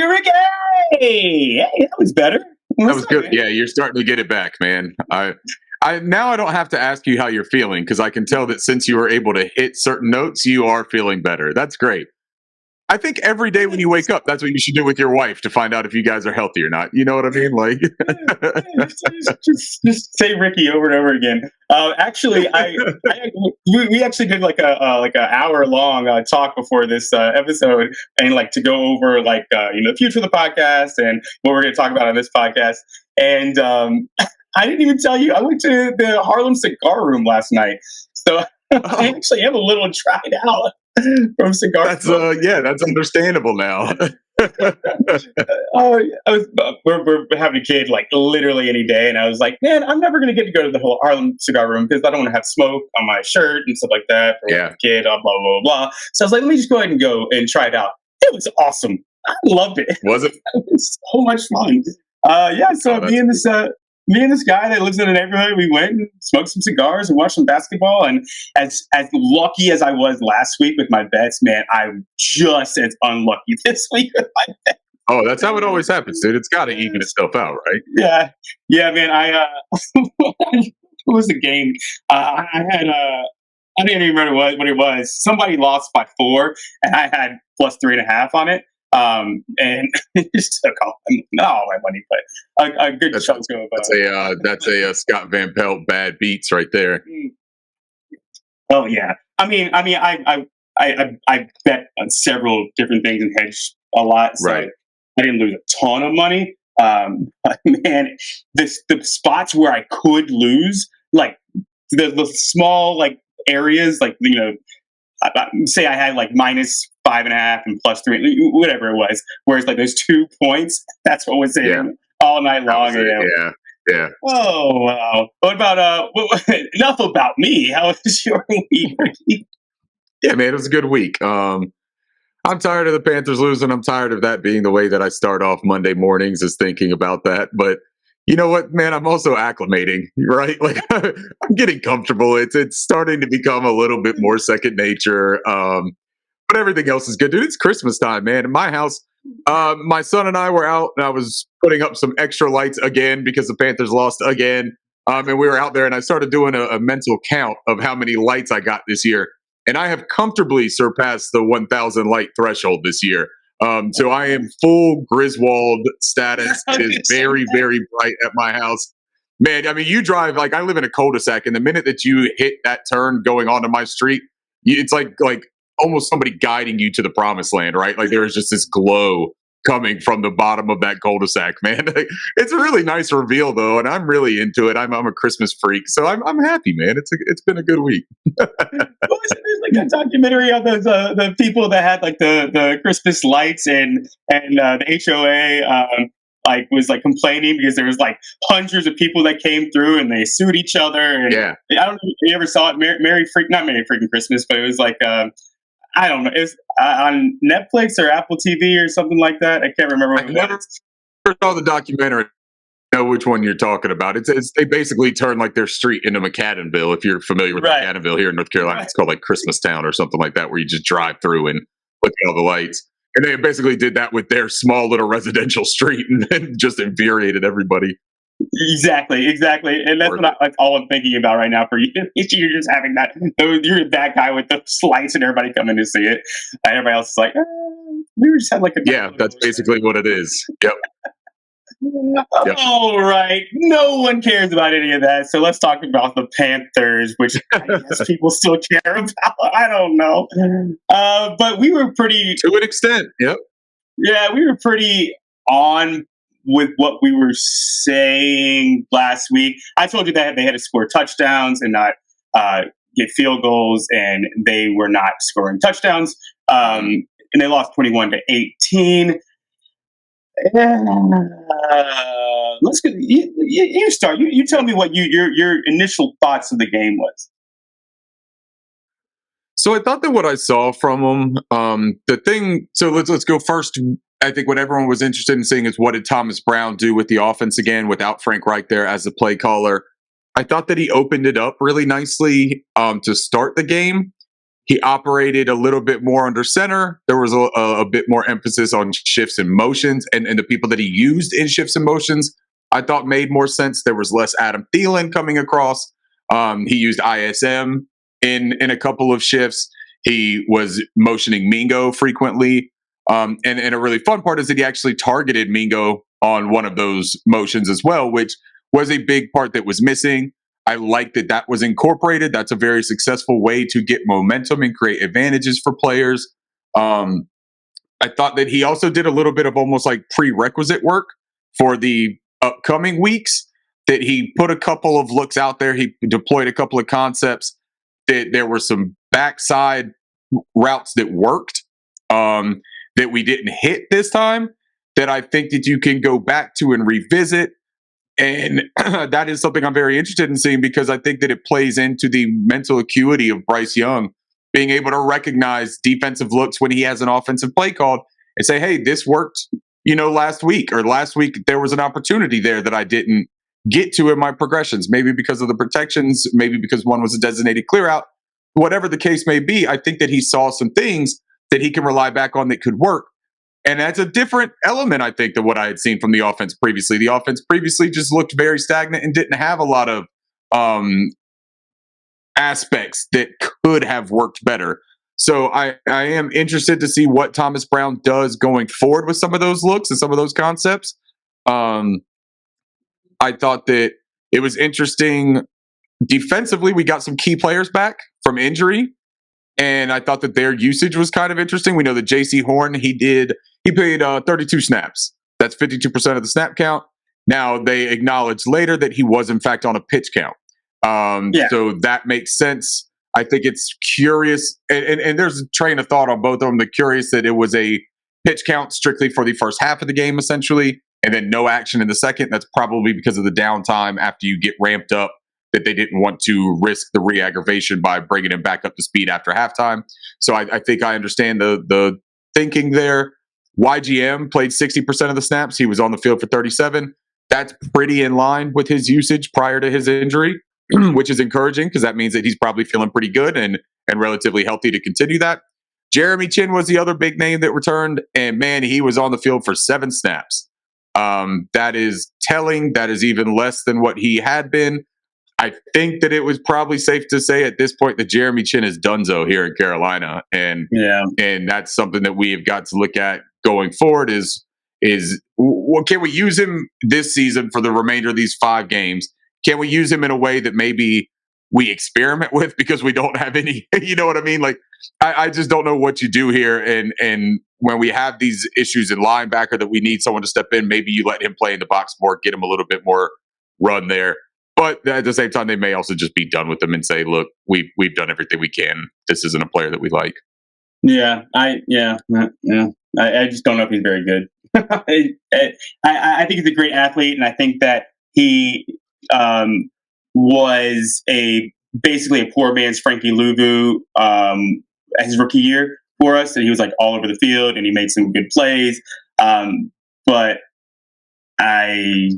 Ricky! Hey, that was better. That was good. Yeah, you're starting to get it back, man. Now I don't have to ask you how you're feeling because I can tell that since you were able to hit certain notes, you are feeling better. That's great. I think every day when you wake up, that's what you should do with your wife to find out if you guys are healthy or not. You know what I mean? Like, just say Ricky over and over again. Actually, we actually did like a hour long talk before this episode, and like to go over like the future of the podcast and what we're going to talk about on this podcast. And I didn't even tell you I went to the Harlem Cigar Room last night, so I actually am a little tried out from cigar. That's that's understandable now. We're having a kid like literally any day, and I was like, man, I'm never gonna get to go to the whole Harlem Cigar Room because I don't want to have smoke on my shirt and stuff like that for the kid. Blah blah blah. So I was like, let me just go ahead and go and try it out. It was awesome. I loved it. Was it? It was so much fun. So me and this guy that lives in the neighborhood, we went and smoked some cigars and watched some basketball. And as lucky as I was last week with my bets, man, I'm just as unlucky this week with my bets. Oh, that's how it always happens, dude. It's got to even itself out, right? Yeah, man. What was the game? I had I didn't even remember what it was. Somebody lost by 4, and I had plus 3.5 on it. And it just took all my money, but a good chunk of that's a Scott Van Pelt bad beats right there. Oh yeah, I mean, I bet on several different things and hedged a lot, so I didn't lose a ton of money. But man, the spots where I could lose, like the small like areas, like say I had like minus 5.5 and plus 3, whatever it was. Whereas like those 2 points, that's what was in all night long. Yeah. Oh wow. What about enough about me? How was your week? Yeah, man, it was a good week. I'm tired of the Panthers losing. I'm tired of that being the way that I start off Monday mornings, is thinking about that. But you know what, man? I'm also acclimating, right? Like I'm getting comfortable. It's starting to become a little bit more second nature. But everything else is good, dude. It's Christmas time, man. In my house, my son and I were out, and I was putting up some extra lights again because the Panthers lost again. And we were out there, and I started doing a mental count of how many lights I got this year. And I have comfortably surpassed the 1,000 light threshold this year. So I am full Griswold status. It is very, very bright at my house. Man, I mean, you drive, like I live in a cul-de-sac, and the minute that you hit that turn going onto my street, it's like almost somebody guiding you to the promised land, right? Like there is just this glow coming from the bottom of that cul-de-sac, man. It's a really nice reveal though, and I'm really into it. I'm a Christmas freak, so I'm happy, man. It's been a good week. There's like a documentary of those the people that had like the Christmas lights and the HOA like was like complaining because there was like hundreds of people that came through and they sued each other. And I don't know if you ever saw it, not Merry Freaking Christmas, but it was like I don't know. It's on Netflix or Apple TV or something like that. I can't remember. I never saw the documentary. I know which one you're talking about. It's they basically turn like their street into McAdenville. If you're familiar with McAdenville here in North Carolina, it's called like Christmas Town or something like that, where you just drive through and look at all the lights. And they basically did that with their small little residential street and just infuriated everybody. Exactly, and that's all I'm thinking about right now for you. You're just having that. You're that guy with the lights and everybody coming to see it. Everybody else is like, we just had like a that's basically what it is. Yep. All right. No one cares about any of that. So let's talk about the Panthers, which I guess people still care about. I don't know. But we were pretty, to an extent. Yep. Yeah, we were pretty on with what we were saying last week. I told you that they had to score touchdowns and not get field goals, and they were not scoring touchdowns. And they lost 21-18. Let's go. You start. You tell me what your initial thoughts of the game was. So I thought that what I saw from them, the thing. So let's go first. I think what everyone was interested in seeing is what did Thomas Brown do with the offense again without Frank Reich there as the play caller. I thought that he opened it up really nicely to start the game. He operated a little bit more under center. There was a bit more emphasis on shifts and motions, and the people that he used in shifts and motions, I thought made more sense. There was less Adam Thielen coming across. He used ISM in a couple of shifts. He was motioning Mingo frequently. And a really fun part is that he actually targeted Mingo on one of those motions as well, which was a big part that was missing. I like that that was incorporated. That's a very successful way to get momentum and create advantages for players. I thought that he also did a little bit of almost like prerequisite work for the upcoming weeks, that he put a couple of looks out there. He deployed a couple of concepts, that there were some backside routes that worked, that we didn't hit this time, that I think that you can go back to and revisit. And that is something I'm very interested in seeing, because I think that it plays into the mental acuity of Bryce Young, being able to recognize defensive looks when he has an offensive play called and say, hey, this worked, last week, or last week there was an opportunity there that I didn't get to in my progressions, maybe because of the protections, maybe because one was a designated clear out, whatever the case may be. I think that he saw some things that he can rely back on that could work. And that's a different element, I think, than what I had seen from the offense previously. The offense previously just looked very stagnant and didn't have a lot of aspects that could have worked better. So I am interested to see what Thomas Brown does going forward with some of those looks and some of those concepts. I thought that it was interesting. Defensively, we got some key players back from injury, and I thought that their usage was kind of interesting. We know that J.C. Horn, he played 32 snaps. That's 52% of the snap count. Now, they acknowledged later that he was, in fact, on a pitch count. So that makes sense. I think it's curious, and there's a train of thought on both of them. The curious that it was a pitch count strictly for the first half of the game, essentially, and then no action in the second. That's probably because of the downtime after you get ramped up, that they didn't want to risk the re-aggravation by bringing him back up to speed after halftime. So I think I understand the thinking there. YGM played 60% of the snaps. He was on the field for 37. That's pretty in line with his usage prior to his injury, which is encouraging, because that means that he's probably feeling pretty good and relatively healthy to continue that. Jeremy Chin was the other big name that returned, and man, he was on the field for 7 snaps. That is telling. That is even less than what he had been. I think that it was probably safe to say at this point that Jeremy Chin is donezo here in Carolina, and that's something that we have got to look at going forward. Is can we use him this season for the remainder of these 5 games? Can we use him in a way that maybe we experiment with, because we don't have any? You know what I mean? Like, I just don't know what you do here, and when we have these issues in linebacker that we need someone to step in, maybe you let him play in the box more, get him a little bit more run there. But at the same time, they may also just be done with them and say, "Look, we've done everything we can. This isn't a player that we like." I just don't know if he's very good. I think he's a great athlete, and I think that he was basically a poor man's Frankie Louvu his rookie year for us, and he was like all over the field, and he made some good plays. But I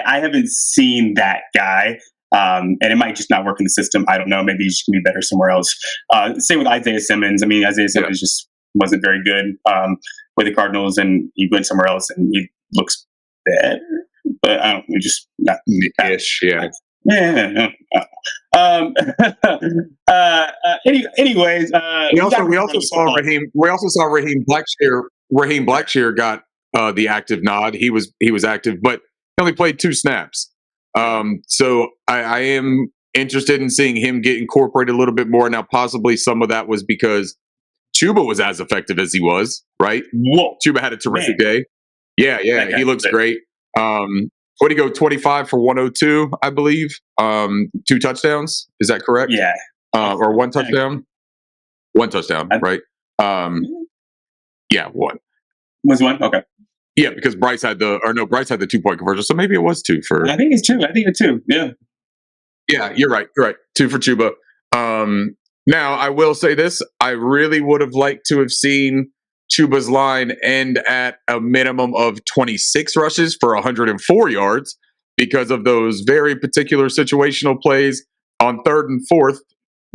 haven't seen that guy, and it might just not work in the system. I don't know. Maybe he just can be better somewhere else. Same with Isaiah Simmons. I mean, Isaiah Simmons just wasn't very good with the Cardinals, and he went somewhere else, and he looks better. But I don't. We just not ish. Yeah. Anyways, we also saw Raheem Blackshear. Raheem Blackshear got the active nod. He was active, but he only played 2 snaps. So I am interested in seeing him get incorporated a little bit more. Now, possibly some of that was because Chuba was as effective as he was, right? Whoa. Chuba had a terrific day. Yeah, he looks great. What did he go? 25 for 102, I believe. 2 touchdowns. Is that correct? Yeah. Or 1 touchdown? 1 touchdown, right? Yeah, 1. Was 1? Okay. Yeah, because Bryce had the 2-point conversion, so maybe it was 2 for. I think it's 2. I think it's 2. Yeah. Yeah, you're right. 2 for Chuba. Now, I will say this: I really would have liked to have seen Chuba's line end at a minimum of 26 rushes for 104 yards, because of those very particular situational plays on 3rd and 4th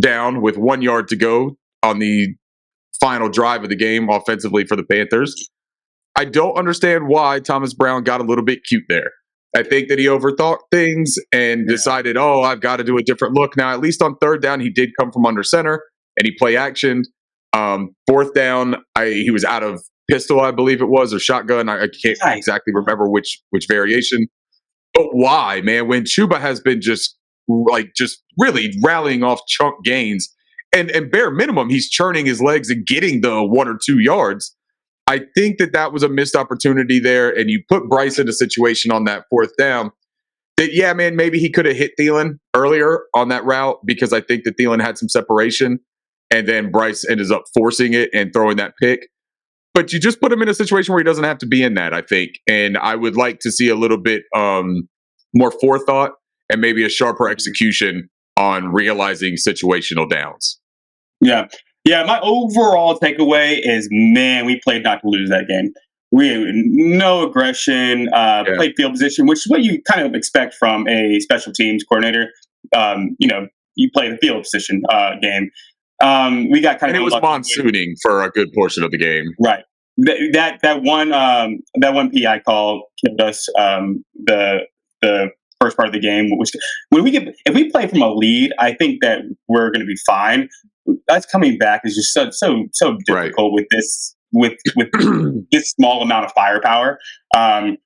down with 1 yard to go on the final drive of the game offensively for the Panthers. I don't understand why Thomas Brown got a little bit cute there. I think that he overthought things and decided, oh, I've got to do a different look. Now, at least on third down, he did come from under center and he play action. Fourth down, he was out of pistol, I believe it was, or shotgun. I can't exactly remember which variation. But why, man? When Chuba has been just really rallying off chunk gains, and bare minimum, he's churning his legs and getting the 1 or 2 yards. I think that was a missed opportunity there, and you put Bryce in a situation on that fourth down that, yeah, man, maybe he could have hit Thielen earlier on that route because I think that Thielen had some separation, and then Bryce ended up forcing it and throwing that pick. But you just put him in a situation where he doesn't have to be in that, I think. And I would like to see a little bit more forethought and maybe a sharper execution on realizing situational downs. Yeah. Yeah, my overall takeaway is, man, we played not to lose that game. We had no aggression, played field position, which is what you kind of expect from a special teams coordinator. You play the field position game. We got kind of. And it was monsooning for a good portion of the game. Right. That one PI call killed us. The first part of the game, which if we play from a lead, I think that we're going to be fine. Us coming back is just so difficult with this this small amount of firepower, and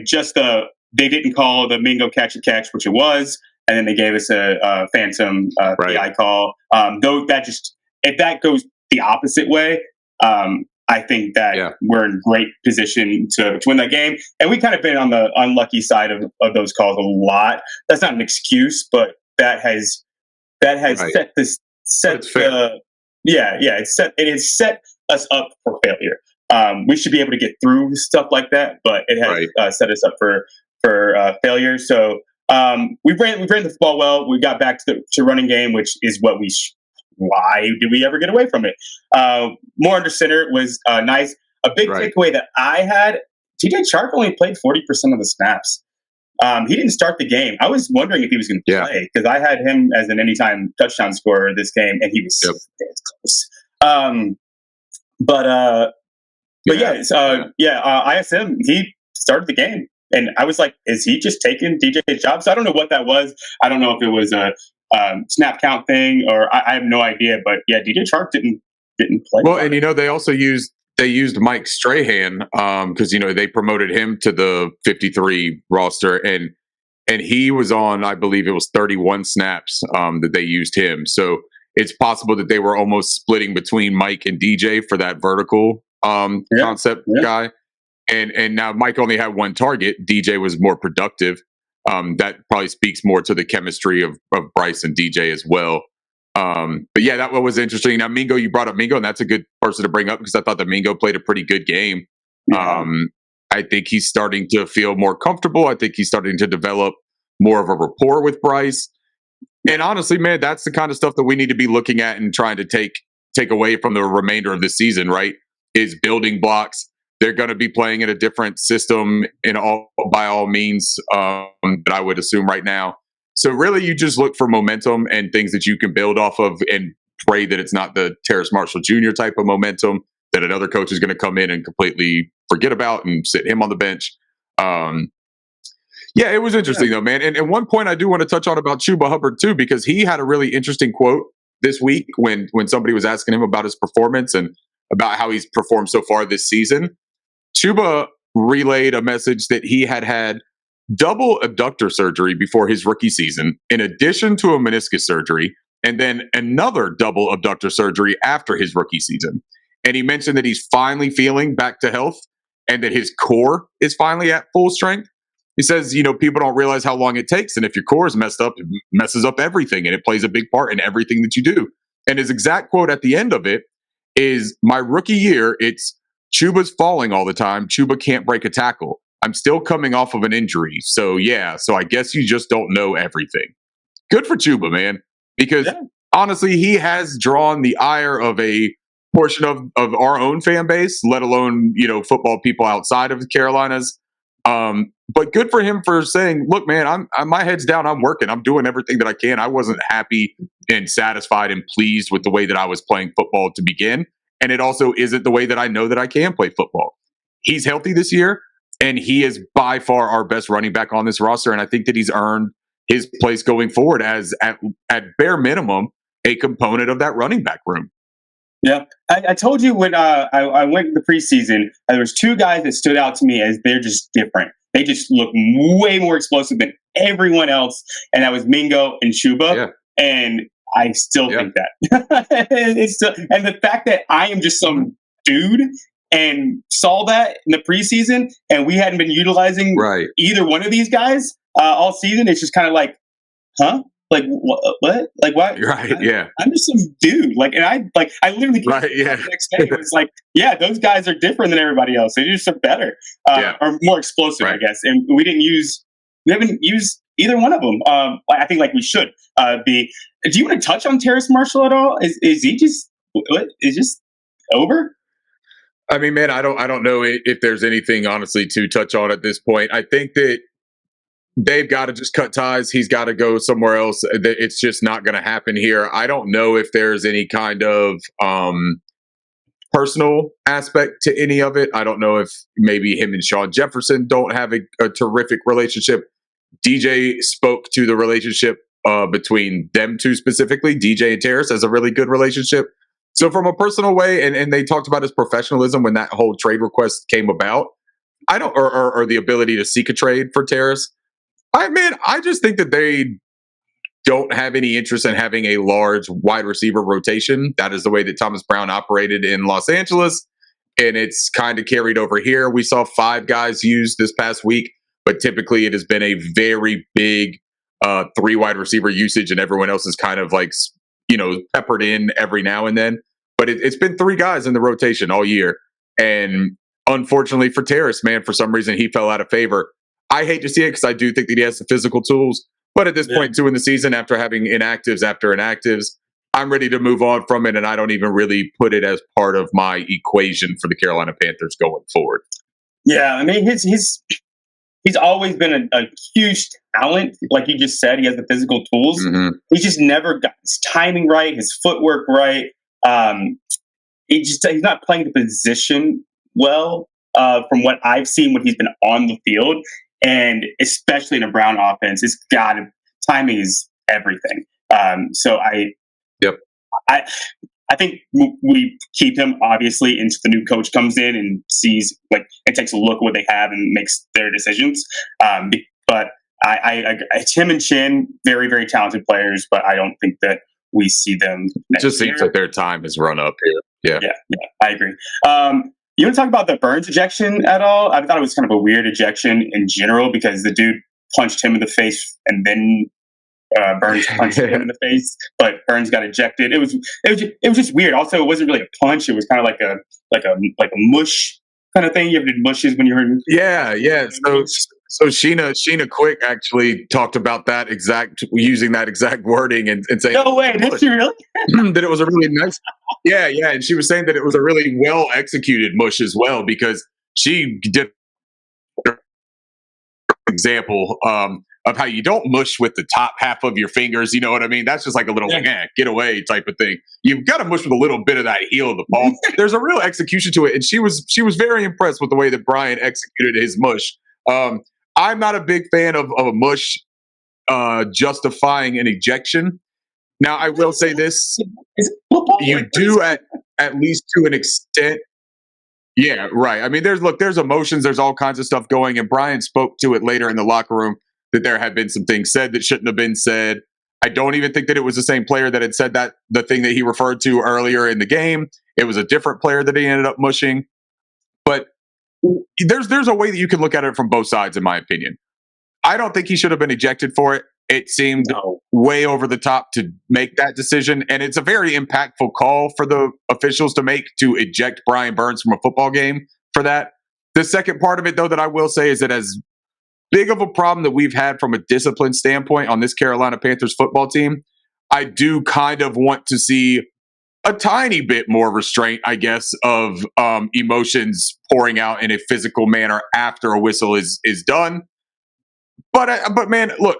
just they didn't call the Mingo catch which it was, and then they gave us a phantom PI call. Though if that goes the opposite way, I think that we're in great position to win that game. And we kind of been on the unlucky side of those calls a lot. That's not an excuse, but that has it has set us up for failure. We should be able to get through stuff like that, but it has set us up for failure. So we ran the football well. We got back to running game, which is what why did we ever get away from it? More under center was nice. A big takeaway that I had: TJ Chark only played 40% of the snaps. He didn't start the game. I was wondering if he was going to play because I had him as an anytime touchdown scorer this game, and he was close. ISM, he started the game, and I was like, is he just taking DJ's job? So I don't know what that was. I don't know if it was a snap count thing, or I have no idea. But yeah, DJ Chark didn't play. Well, and they also used Mike Strahan because they promoted him to the 53 roster, and he was on, I believe it was 31 snaps that they used him. So it's possible that they were almost splitting between Mike and DJ for that vertical concept guy. And now Mike only had one target. DJ was more productive. That probably speaks more to the chemistry of Bryce and DJ as well. But yeah, that was interesting. Now, Mingo, you brought up Mingo, and that's a good person to bring up because I thought that Mingo played a pretty good game. Yeah. I think he's starting to feel more comfortable. I think he's starting to develop more of a rapport with Bryce. And honestly, man, that's the kind of stuff that we need to be looking at and trying to take away from the remainder of the season, right? Is building blocks. They're going to be playing in a different system by all means that I would assume right now. So really, you just look for momentum and things that you can build off of and pray that it's not the Terrace Marshall Jr. type of momentum that another coach is going to come in and completely forget about and sit him on the bench. Yeah, it was interesting though, man. And one point I do want to touch on about Chuba Hubbard too, because he had a really interesting quote this week when somebody was asking him about his performance and about how he's performed so far this season. Chuba relayed a message that he had double abductor surgery before his rookie season, in addition to a meniscus surgery, and then another double abductor surgery after his rookie season. And he mentioned that he's finally feeling back to health and that his core is finally at full strength. He says, people don't realize how long it takes. And if your core is messed up, it messes up everything. And it plays a big part in everything that you do. And his exact quote at the end of it is, my rookie year, it's Chuba's falling all the time. Chuba can't break a tackle. I'm still coming off of an injury. So I guess you just don't know everything. Good for Chuba, man. Because honestly, he has drawn the ire of a portion of our own fan base, let alone, football people outside of the Carolinas. But good for him for saying, look, man, my head's down. I'm working. I'm doing everything that I can. I wasn't happy and satisfied and pleased with the way that I was playing football to begin. And it also isn't the way that I know that I can play football. He's healthy this year, and he is by far our best running back on this roster. And I think that he's earned his place going forward as, at bare minimum, a component of that running back room. Yeah, I told you when I went in the preseason, there was two guys that stood out to me as they're just different. They just look way more explosive than everyone else, and that was Mingo and Chuba. Yeah. And I still think that it's still, and the fact that I am just some dude and saw that in the preseason, and we hadn't been utilizing either one of these guys all season. It's just kind of like, huh? Like what? Like what? Right? Yeah. I'm just some dude. Like, and I literally came the next day. It was like, yeah, those guys are different than everybody else. They just are better, or more explosive, I guess. And we haven't used either one of them. I think like we should be. Do you want to touch on Terrace Marshall at all? Is he just over? I mean, man, I don't know if there's anything honestly to touch on at this point. I think that they've got to just cut ties. He's got to go somewhere else. It's just not going to happen here. I don't know if there's any kind of personal aspect to any of it. I don't know if maybe him and Sean Jefferson don't have a terrific relationship. DJ spoke to the relationship between them two specifically, DJ and Terrace, as a really good relationship. So from a personal way, and they talked about his professionalism when that whole trade request came about. I don't, or the ability to seek a trade for Terrace. I just think that they don't have any interest in having a large wide receiver rotation. That is the way that Thomas Brown operated in Los Angeles, and it's kind of carried over here. We saw 5 guys used this past week, but typically it has been a very big 3 wide receiver usage, and everyone else is kind of like, peppered in every now and then. But it's been 3 guys in the rotation all year, and unfortunately for Terrace, man, for some reason he fell out of favor. I hate to see it because I do think that he has the physical tools. But at this point, too, in the season, after having inactives after inactives, I'm ready to move on from it, and I don't even really put it as part of my equation for the Carolina Panthers going forward. Yeah, I mean, he's always been a huge talent. Like you just said, he has the physical tools. Mm-hmm. He's just never got his timing right, his footwork right. He's not playing the position well from what I've seen when he's been on the field. And especially in a Brown offense, timing is everything. So I think we keep him obviously until the new coach comes in and sees and takes a look at what they have and makes their decisions. But it's him and Chin, very, very talented players, but I don't think that we see them next year. Just seems like their time has run up here. Yeah, I agree. You want to talk about the Burns ejection at all? I thought it was kind of a weird ejection in general because the dude punched him in the face and then Burns punched him in the face, but Burns got ejected. It was just weird. Also, it wasn't really a punch. It was kind of like a mush kind of thing. You ever did mushes when you were yeah. So Sheena Quick actually talked about using that exact wording and saying, no way, did she really? That it was a really nice. Yeah, and she was saying that it was a really well executed mush as well because she did an example of how you don't mush with the top half of your fingers. You know what I mean? That's just like a little get away type of thing. You've got to mush with a little bit of that heel of the palm. There's a real execution to it, and she was very impressed with the way that Brian executed his mush. I'm not a big fan of a mush justifying an ejection. Now, I will say this: you do at least to an extent. Yeah, right. I mean, there's emotions, there's all kinds of stuff going, and Brian spoke to it later in the locker room that there had been some things said that shouldn't have been said. I don't even think that it was the same player that had said that the thing that he referred to earlier in the game. It was a different player that he ended up mushing. But there's a way that you can look at it from both sides, in my opinion. I don't think he should have been ejected for it. It seemed way over the top to make that decision. And it's a very impactful call for the officials to make to eject Brian Burns from a football game for that. The second part of it, though, that I will say is that as big of a problem that we've had from a discipline standpoint on this Carolina Panthers football team, I do kind of want to see a tiny bit more restraint, I guess, of emotions pouring out in a physical manner after a whistle is done. But man, look,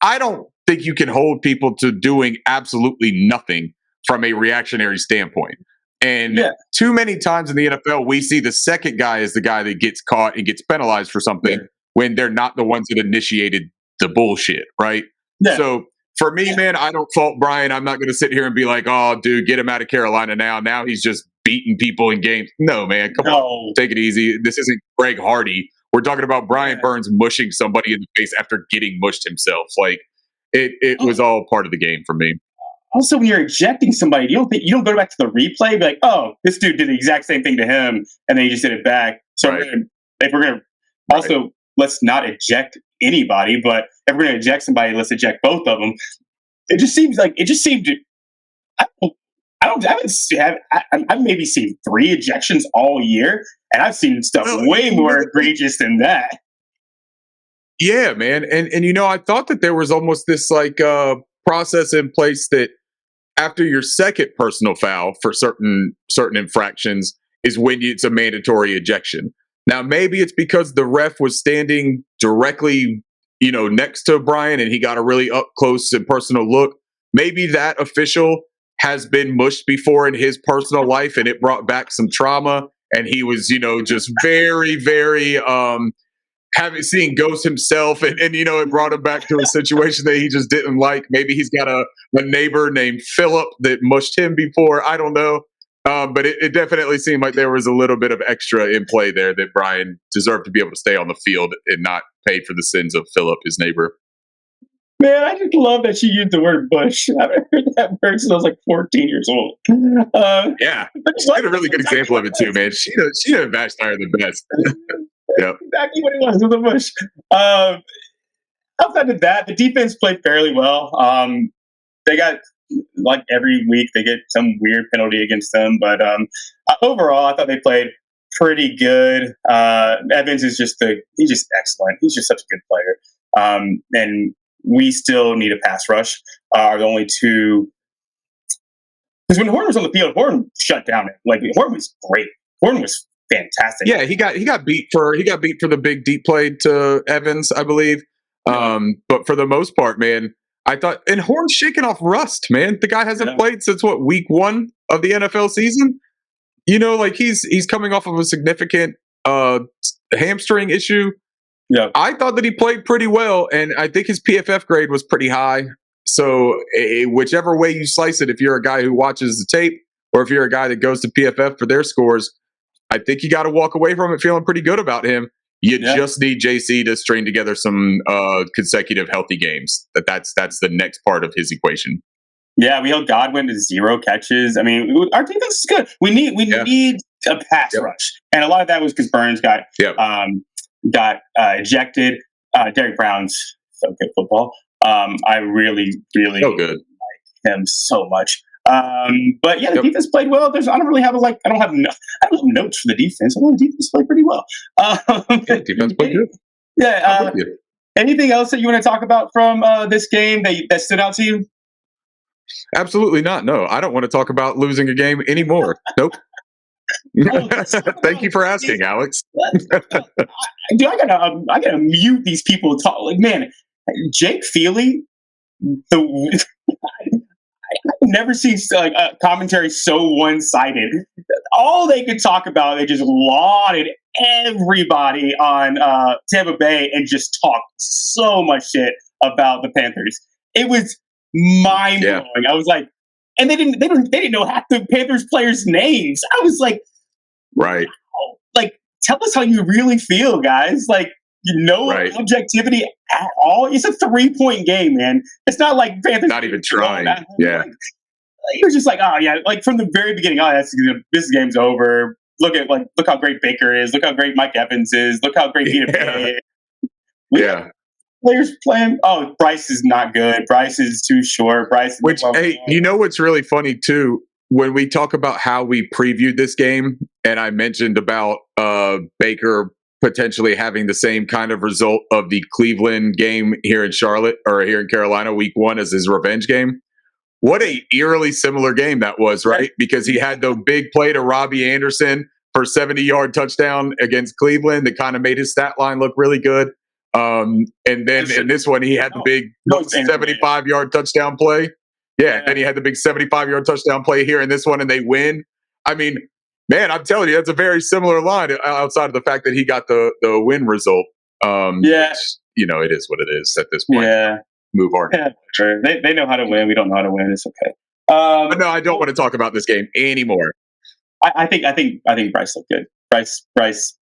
I don't think you can hold people to doing absolutely nothing from a reactionary standpoint. And too many times in the NFL, we see the second guy as the guy that gets caught and gets penalized for something when they're not the ones that initiated the bullshit, right? So for me, man, I don't fault Brian. I'm not going to sit here and be like, oh, dude, get him out of Carolina now. Now he's just beating people in games. No, man, come on. Take it easy. This isn't Greg Hardy. We're talking about Brian Burns mushing somebody in the face after getting mushed himself. Like, it was all part of the game for me. Also, when you're ejecting somebody, you don't go back to the replay, be like, oh, this dude did the exact same thing to him, and then you just did it back. So if we're gonna also let's not eject anybody, but if we're gonna eject somebody, let's eject both of them. It just seemed. I've maybe seen 3 ejections all year, and I've seen stuff way more egregious than that. Yeah, man, and I thought that there was almost this process in place that after your second personal foul for certain infractions is when it's a mandatory ejection. Now, maybe it's because the ref was standing directly, next to Brian and he got a really up close and personal look. Maybe that official has been mushed before in his personal life and it brought back some trauma. And he was, just very, very, having seen ghosts himself and it brought him back to a situation that he just didn't like. Maybe he's got a neighbor named Philip that mushed him before. I don't know. But it definitely seemed like there was a little bit of extra in play there that Brian deserved to be able to stay on the field and not pay for the sins of Philip, his neighbor. Man, I just love that she used the word bush. I've heard that word since I was like 14 years old. Yeah, she had a really good example of it too, man. She done bash tire the best. Yep. Exactly what it was with the bush. Outside of that, the defense played fairly well. They got, like every week, they get some weird penalty against them. But overall, I thought they played pretty good. Evans is he's just excellent. He's just such a good player. And we still need a pass rush. Are the only two. Because when Horn was on the field, Horn shut down it. Like, Horn was great. Horn was fantastic. Yeah, he got beat for the big deep play to Evans, I believe. But for the most part, man, I thought, and Horn's shaking off rust, man. The guy hasn't played since week 1 of the NFL season. He's coming off of a significant hamstring issue. Yeah, I thought that he played pretty well, and I think his PFF grade was pretty high. So whichever way you slice it, if you're a guy who watches the tape or if you're a guy that goes to PFF for their scores, I think you got to walk away from it feeling pretty good about him. You just need JC to string together some consecutive healthy games. That's the next part of his equation. Yeah, we held Godwin to 0 catches. I mean, our defense is good. We need a pass rush, and a lot of that was because Burns got ejected. Derek Brown's so good football. I really, really like him so much. But yeah, the defense played well. I don't have notes for the defense. I think the defense played pretty well. Defense played good. Yeah. Anything else that you want to talk about from this game that stood out to you? Absolutely not. No, I don't want to talk about losing a game anymore. Nope. Thank you for asking, Alex. Dude, I gotta mute these people. Like, man, Jake Feely. I've never seen a commentary so one-sided. All they could talk about, they just lauded everybody on Tampa Bay and just talked so much shit about the Panthers. It was mind-blowing. I was like, and they didn't know half the Panthers players' names. I was like, right. Wow. Like, tell us how you really feel, guys. Like, objectivity at all. It's a 3-point game, man. It's not like Panthers not even trying. Yeah, you're just like, oh yeah, like from the very beginning. Oh, this game's over. Look how great Baker is. Look how great Mike Evans is. Look how great Vita is. Players playing. Oh, Bryce is not good. Bryce is too short. What's really funny too? When we talk about how we previewed this game, and I mentioned about Baker potentially having the same kind of result of the Cleveland game here in Charlotte or here in Carolina week 1 as his revenge game. What a eerily similar game that was, right? Because he had the big play to Robbie Anderson for 70-yard touchdown against Cleveland that kind of made his stat line look really good. And then in this one, he had the big 75-yard touchdown play. Yeah, and he had the big 75-yard touchdown play here in this one, and they win. I mean, man, I'm telling you, that's a very similar line outside of the fact that he got the win result. Which, it is what it is at this point. Yeah. Move on. Yeah, sure. They know how to win. We don't know how to win. It's okay. But no, I don't want to talk about this game anymore. I think Bryce looked good. Bryce,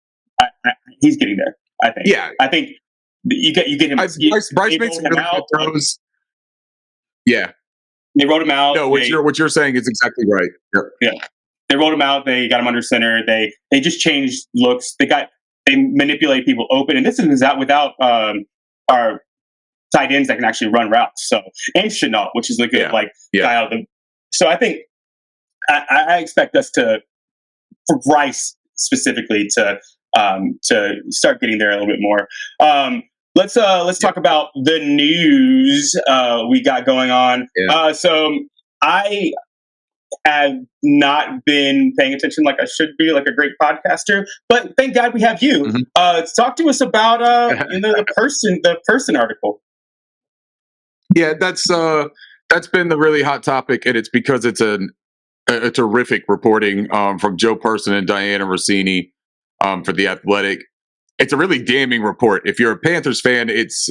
he's getting there. I think. Yeah, I think you get him. Bryce makes some really good throws. Yeah, they wrote him out. No, what you're saying is exactly right. Yeah, they wrote him out. They got him under center. They just changed looks. They manipulate people open, and this is without our tight ends that can actually run routes. So and Chenault, which is a good guy out of the. So I think I expect us for Bryce specifically to start getting there a little bit more. Let's talk about the news we got going on. Yeah. So I have not been paying attention like I should be, like a great podcaster. But thank God we have you. Mm-hmm. Talk to us about the person article. Yeah, that's been the really hot topic, and it's because it's a terrific reporting from Joe Person and Diana Rossini for The Athletic. It's a really damning report. If you're a Panthers fan, it's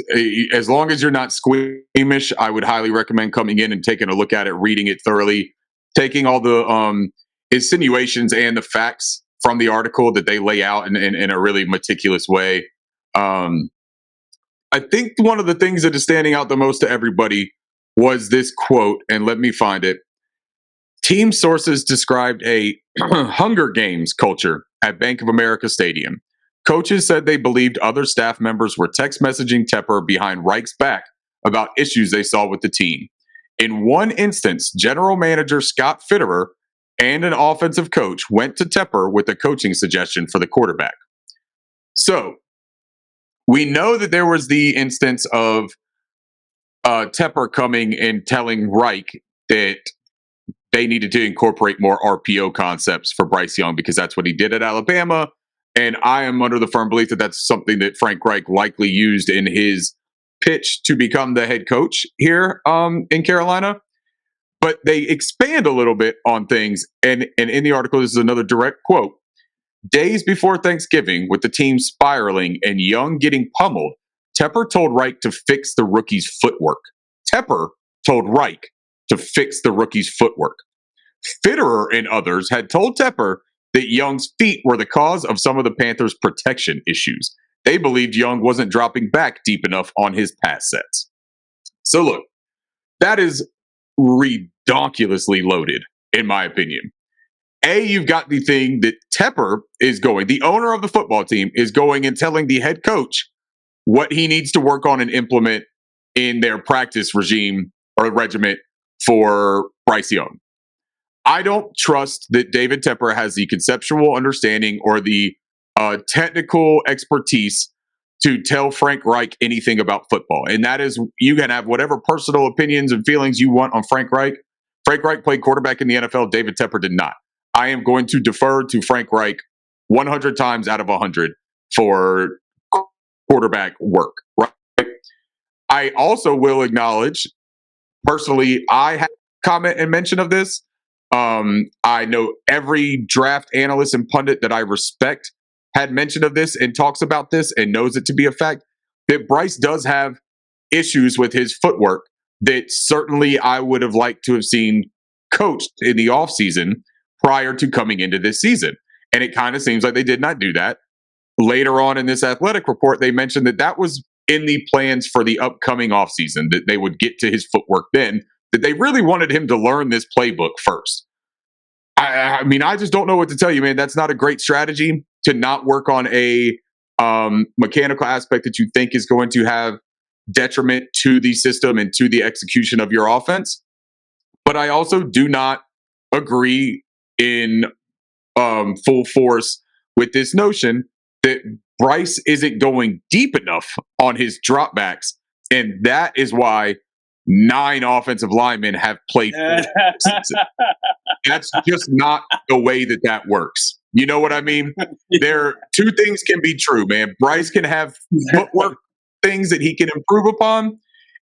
as long as you're not squeamish, I would highly recommend coming in and taking a look at it, reading it thoroughly, taking all the insinuations and the facts from the article that they lay out in a really meticulous way. I think one of the things that is standing out the most to everybody was this quote, and let me find it. Team sources described a Hunger Games culture at Bank of America Stadium. Coaches said they believed other staff members were text messaging Tepper behind Reich's back about issues they saw with the team. In one instance, general manager Scott Fitterer and an offensive coach went to Tepper with a coaching suggestion for the quarterback. So, we know that there was the instance of Tepper coming and telling Reich that they needed to incorporate more RPO concepts for Bryce Young because that's what he did at Alabama. And I am under the firm belief that that's something that Frank Reich likely used in his pitch to become the head coach here in Carolina. But they expand a little bit on things. And in the article, this is another direct quote. Days before Thanksgiving, with the team spiraling and Young getting pummeled, Tepper told Reich to fix the rookie's footwork. Tepper told Reich to fix the rookie's footwork. Fitterer and others had told Tepper that Young's feet were the cause of some of the Panthers' protection issues. They believed Young wasn't dropping back deep enough on his pass sets. So look, that is redonkulously loaded, in my opinion. You've got the thing that Tepper is going, the owner of the football team is going and telling the head coach what he needs to work on and implement in their practice regime or regiment for Bryce Young. I don't trust that David Tepper has the conceptual understanding or the technical expertise to tell Frank Reich anything about football. And that is, you can have whatever personal opinions and feelings you want on Frank Reich. Frank Reich played quarterback in the NFL. David Tepper did not. I am going to defer to Frank Reich 100 times out of 100 for quarterback work. Right? I also will acknowledge, personally, I have comment and mention of this. I know every draft analyst and pundit that I respect had mention of this and talks about this and knows it to be a fact, that Bryce does have issues with his footwork that certainly I would have liked to have seen coached in the offseason prior to coming into this season. And it kind of seems like they did not do that. Later on in this athletic report, they mentioned that that was in the plans for the upcoming offseason, that they would get to his footwork then, that they really wanted him to learn this playbook first. I mean, I just don't know what to tell you, man. That's not a great strategy to not work on a mechanical aspect that you think is going to have detriment to the system and to the execution of your offense. But I also do not agree in full force with this notion that Bryce isn't going deep enough on his dropbacks. And that is why 9 offensive linemen have played this season. That's just not the way that works. You know what I mean? There, 2 things can be true, man. Bryce can have footwork things that he can improve upon.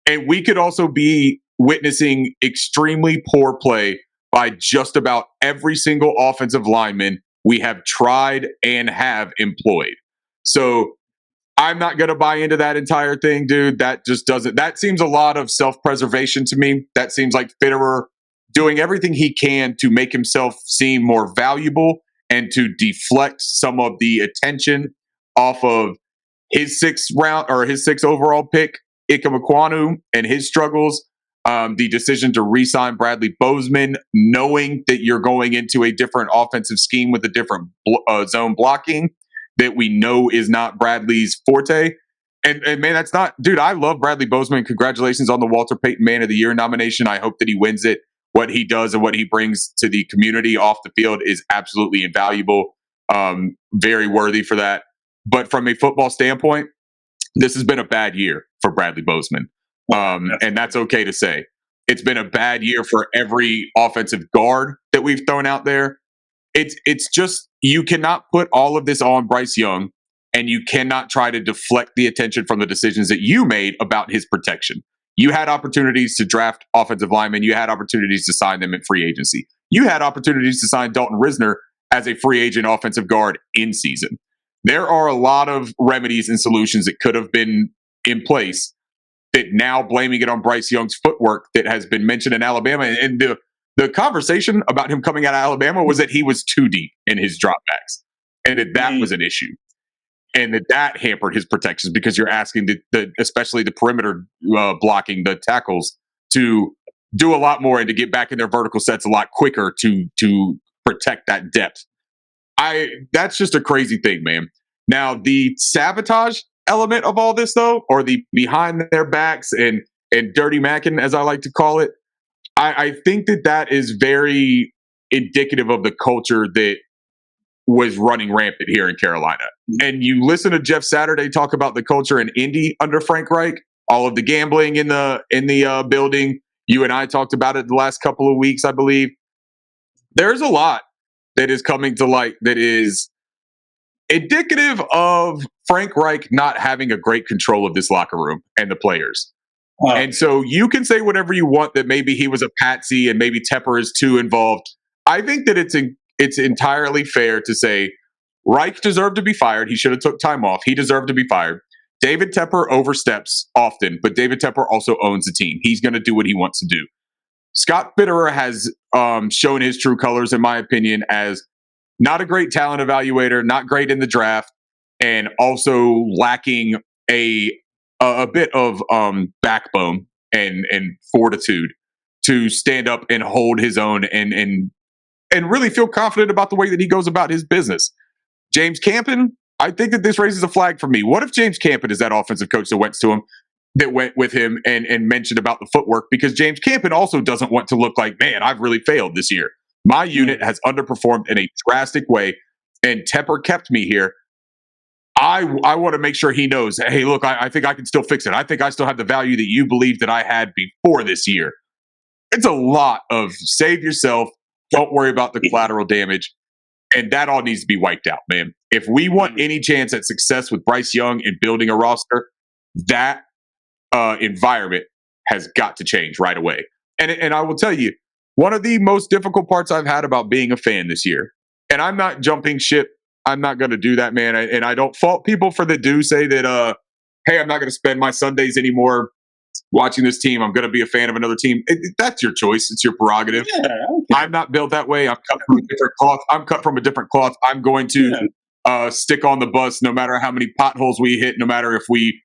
And we could also be witnessing extremely poor play by just about every single offensive lineman we have tried and have employed. So I'm not going to buy into that entire thing, dude. That just doesn't, that seems a lot of self-preservation to me. That seems like Fitterer doing everything he can to make himself seem more valuable and to deflect some of the attention off of his sixth overall pick, Ikemakwanu, and his struggles. The decision to re-sign Bradley Bozeman, knowing that you're going into a different offensive scheme with a different zone blocking that we know is not Bradley's forte. And man, that's not, dude, I love Bradley Bozeman. Congratulations on the Walter Payton Man of the Year nomination. I hope that he wins it. What he does and what he brings to the community off the field is absolutely invaluable. Very worthy for that. But from a football standpoint, this has been a bad year for Bradley Bozeman. And that's okay to say. It's been a bad year for every offensive guard that we've thrown out there. It's just, you cannot put all of this on Bryce Young, and you cannot try to deflect the attention from the decisions that you made about his protection. You had opportunities to draft offensive linemen. You had opportunities to sign them at free agency. You had opportunities to sign Dalton Risner as a free agent offensive guard in season. There are a lot of remedies and solutions that could have been in place that now blaming it on Bryce Young's footwork that has been mentioned in Alabama. And the conversation about him coming out of Alabama was that he was too deep in his dropbacks and that was an issue. And that hampered his protections because you're asking especially the perimeter blocking, the tackles, to do a lot more and to get back in their vertical sets a lot quicker to protect that depth. That's just a crazy thing, man. Now, the sabotage element of all this, though, or the behind their backs and dirty macking, as I like to call it, I think that is very indicative of the culture that was running rampant here in Carolina. And you listen to Jeff Saturday talk about the culture in Indy under Frank Reich, all of the gambling in the building. You and I talked about it the last couple of weeks, I believe. There's a lot that is coming to light that is indicative of Frank Reich not having a great control of this locker room and the players. And so you can say whatever you want that maybe he was a patsy and maybe Tepper is too involved. I think that it's entirely fair to say Reich deserved to be fired. He should have took time off. He deserved to be fired. David Tepper oversteps often, but David Tepper also owns the team. He's going to do what he wants to do. Scott Fitterer has shown his true colors, in my opinion, as not a great talent evaluator, not great in the draft, and also lacking a bit of backbone and fortitude to stand up and hold his own and really feel confident about the way that he goes about his business. James Campen, I think that this raises a flag for me. What if James Campen is that offensive coach that went with him and mentioned about the footwork? Because James Campen also doesn't want to look like, man, I've really failed this year. My unit has underperformed in a drastic way, and Tepper kept me here. I want to make sure he knows, hey, look, I think I can still fix it. I think I still have the value that you believed that I had before this year. It's a lot of save yourself, don't worry about the collateral damage, and that all needs to be wiped out, man. If we want any chance at success with Bryce Young and building a roster, that environment has got to change right away. And I will tell you, one of the most difficult parts I've had about being a fan this year, and I'm not jumping ship, I'm not going to do that, man. And I don't fault people for that do say that, hey, I'm not going to spend my Sundays anymore watching this team. I'm going to be a fan of another team. That's your choice. It's your prerogative. Yeah, okay. I'm not built that way. I'm cut from a different cloth. I'm going to stick on the bus no matter how many potholes we hit, no matter if we,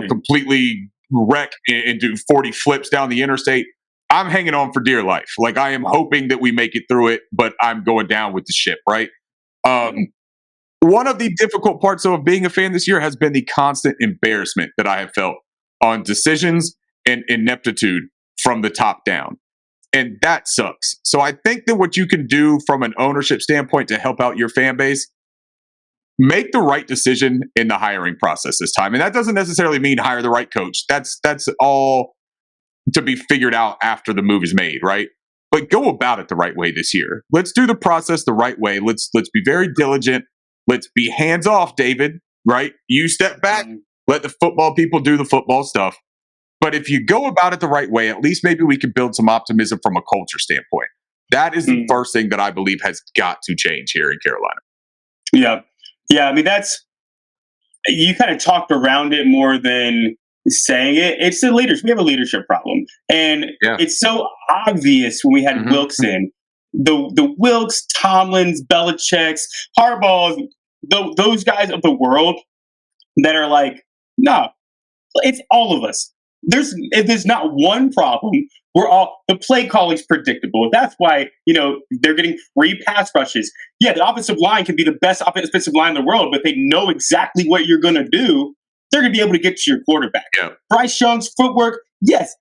completely wreck and do 40 flips down the interstate. I'm hanging on for dear life. Like, I am hoping that we make it through it, but I'm going down with the ship, right? One of the difficult parts of being a fan this year has been the constant embarrassment that I have felt on decisions and ineptitude from the top down. And that sucks. So I think that what you can do from an ownership standpoint to help out your fan base, make the right decision in the hiring process this time. And that doesn't necessarily mean hire the right coach. That's all to be figured out after the move is made, right? But go about it the right way this year. Let's do the process the right way. Let's be very diligent. Let's be hands off, David, right? You step back. Let the football people do the football stuff. But if you go about it the right way, at least maybe we can build some optimism from a culture standpoint. That is the first thing that I believe has got to change here in Carolina. Yeah. Yeah. I mean, you kind of talked around it more than saying it. It's the leaders. We have a leadership problem. And it's so obvious when we had Wilkes in. The Wilkes, Tomlins, Belichick's, Harbaugh's, those guys of the world that are like, no, it's all of us. If there's not one problem, the play calling's predictable. That's why, they're getting free pass rushes. Yeah, the offensive line can be the best offensive line in the world, but they know exactly what you're going to do. They're going to be able to get to your quarterback. Yeah. Bryce Young's footwork, yes,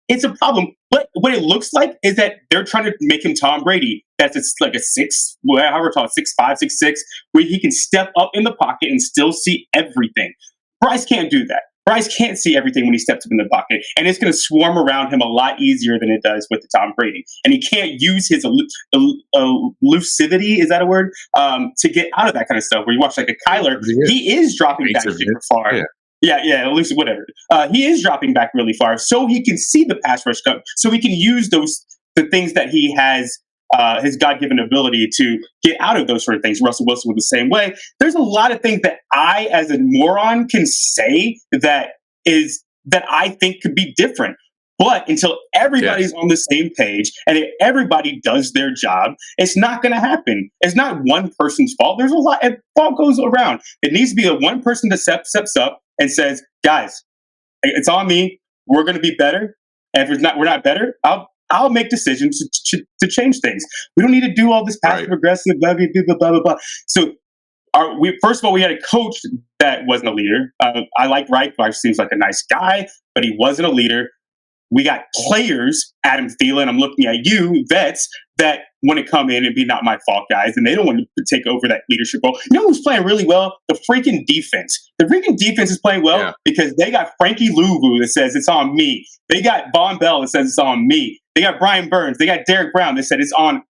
it's a problem. But what it looks like is that they're trying to make him Tom Brady. That's like a 6'5", 6'6", where he can step up in the pocket and still see everything. Bryce can't do that. Bryce can't see everything when he steps up in the pocket, and it's going to swarm around him a lot easier than it does with the Tom Brady. And he can't use his elusivity, is that a word, to get out of that kind of stuff. Where you watch like a Kyler, he is dropping back super far. Yeah, elusive, whatever. He is dropping back really far, so he can see the pass rush come, so he can use the things that he has. His God-given ability to get out of those sort of things. Russell Wilson was the same way. There's a lot of things that I, as a moron, can say that I think could be different. But until everybody's on the same page and if everybody does their job, it's not going to happen. It's not one person's fault. There's a lot. And fault goes around. It needs to be one person that steps up and says, "Guys, it's on me. We're going to be better. And if we're not better, I'll make decisions to change things. We don't need to do all this passive aggressive, blah, blah, blah, blah, blah, blah." So, first of all, we had a coach that wasn't a leader. I like Reich. Reich seems like a nice guy, but he wasn't a leader. We got players, Adam Thielen, I'm looking at you, vets, that want to come in and be not my fault guys, and they don't want to take over that leadership role. You know who's playing really well? The freaking defense. The freaking defense is playing well because they got Frankie Louvu that says it's on me. They got Von Bell that says it's on me. They got Brian Burns. They got Derek Brown that said it's on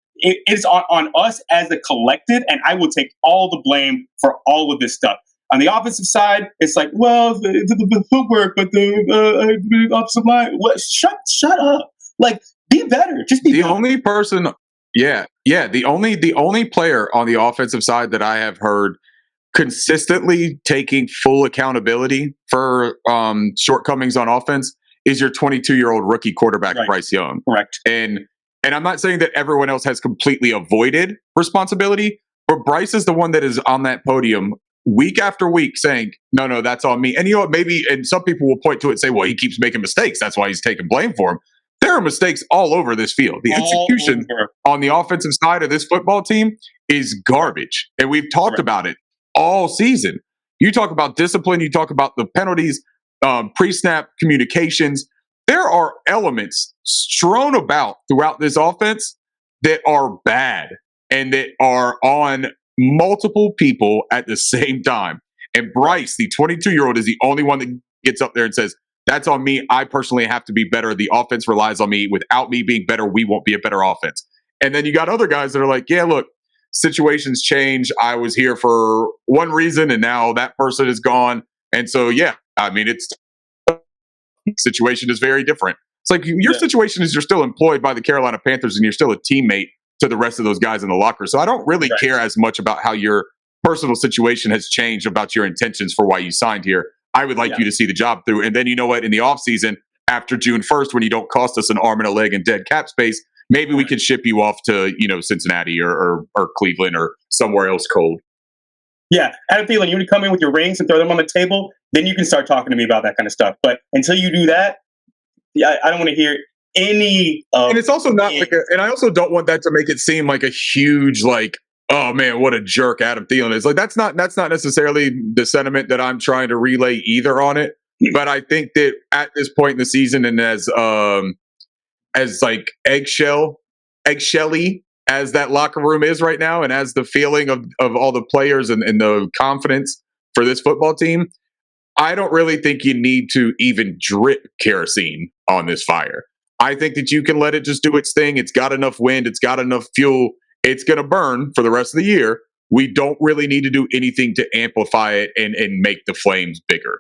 us as a collective, and I will take all the blame for all of this stuff. On the offensive side, it's like, well, the footwork, but the offensive line. What? Shut up! Like, be better. Just be better. Only person. The only player on the offensive side that I have heard consistently taking full accountability for shortcomings on offense is your 22-year-old rookie quarterback, Bryce Young. Correct. And I'm not saying that everyone else has completely avoided responsibility, but Bryce is the one that is on that podium week after week saying, no, that's on me. And you know what, and some people will point to it and say, well, he keeps making mistakes. That's why he's taking blame for him. There are mistakes all over this field. The execution on the offensive side of this football team is garbage. And we've talked about it all season. You talk about discipline, you talk about the penalties, pre-snap communications. There are elements strewn about throughout this offense that are bad and that are on multiple people at the same time. And Bryce, the 22-year-old, is the only one that gets up there and says, that's on me. I personally have to be better. The offense relies on me. Without me being better, we won't be a better offense. And then you got other guys that are like, yeah, look, situations change. I was here for one reason, and now that person is gone. And so, situation is very different. It's like your situation is you're still employed by the Carolina Panthers and you're still a teammate to the rest of those guys in the locker. So I don't really care as much about how your personal situation has changed about your intentions for why you signed here. I would like you to see the job through. And then, you know what, in the offseason, after June 1st, when you don't cost us an arm and a leg and dead cap space, maybe we can ship you off to, Cincinnati or Cleveland or somewhere else cold. Yeah. Adam Thielen, you want to come in with your rings and throw them on the table? Then you can start talking to me about that kind of stuff. But until you do that, I don't want to hear any of And it's also not and I also don't want that to make it seem like a huge, oh man, what a jerk Adam Thielen is. Like that's not necessarily the sentiment that I'm trying to relay either on it. But I think that at this point in the season, and as eggshelly as that locker room is right now, and as the feeling of all the players and the confidence for this football team, I don't really think you need to even drip kerosene on this fire. I think that you can let it just do its thing. It's got enough wind. It's got enough fuel. It's going to burn for the rest of the year. We don't really need to do anything to amplify it and make the flames bigger.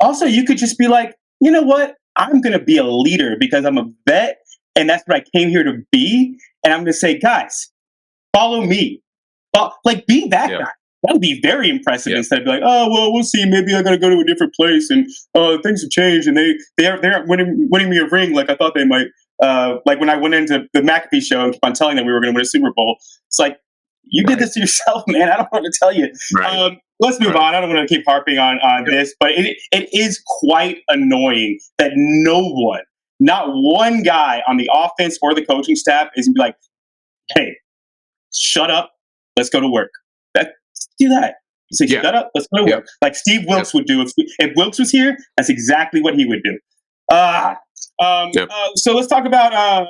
Also, you could just be like, you know what? I'm going to be a leader because I'm a vet and that's what I came here to be. And I'm going to say, guys, follow me. Like, be that guy. That would be very impressive instead of be like, oh, well, we'll see. Maybe I got to go to a different place and things have changed and they aren't winning me a ring like I thought they might. Like when I went into the McAfee show and kept on telling them we were going to win a Super Bowl, it's like, you did this to yourself, man. I don't want to tell you. Right. Let's move on. I don't want to keep harping on this, but it is quite annoying that not one guy on the offense or the coaching staff is be like, hey, shut up. Let's go to work. Do that. You say, shut up. Let's go to work. Like Steve Wilkes would do. If Wilkes was here, that's exactly what he would do. So let's talk about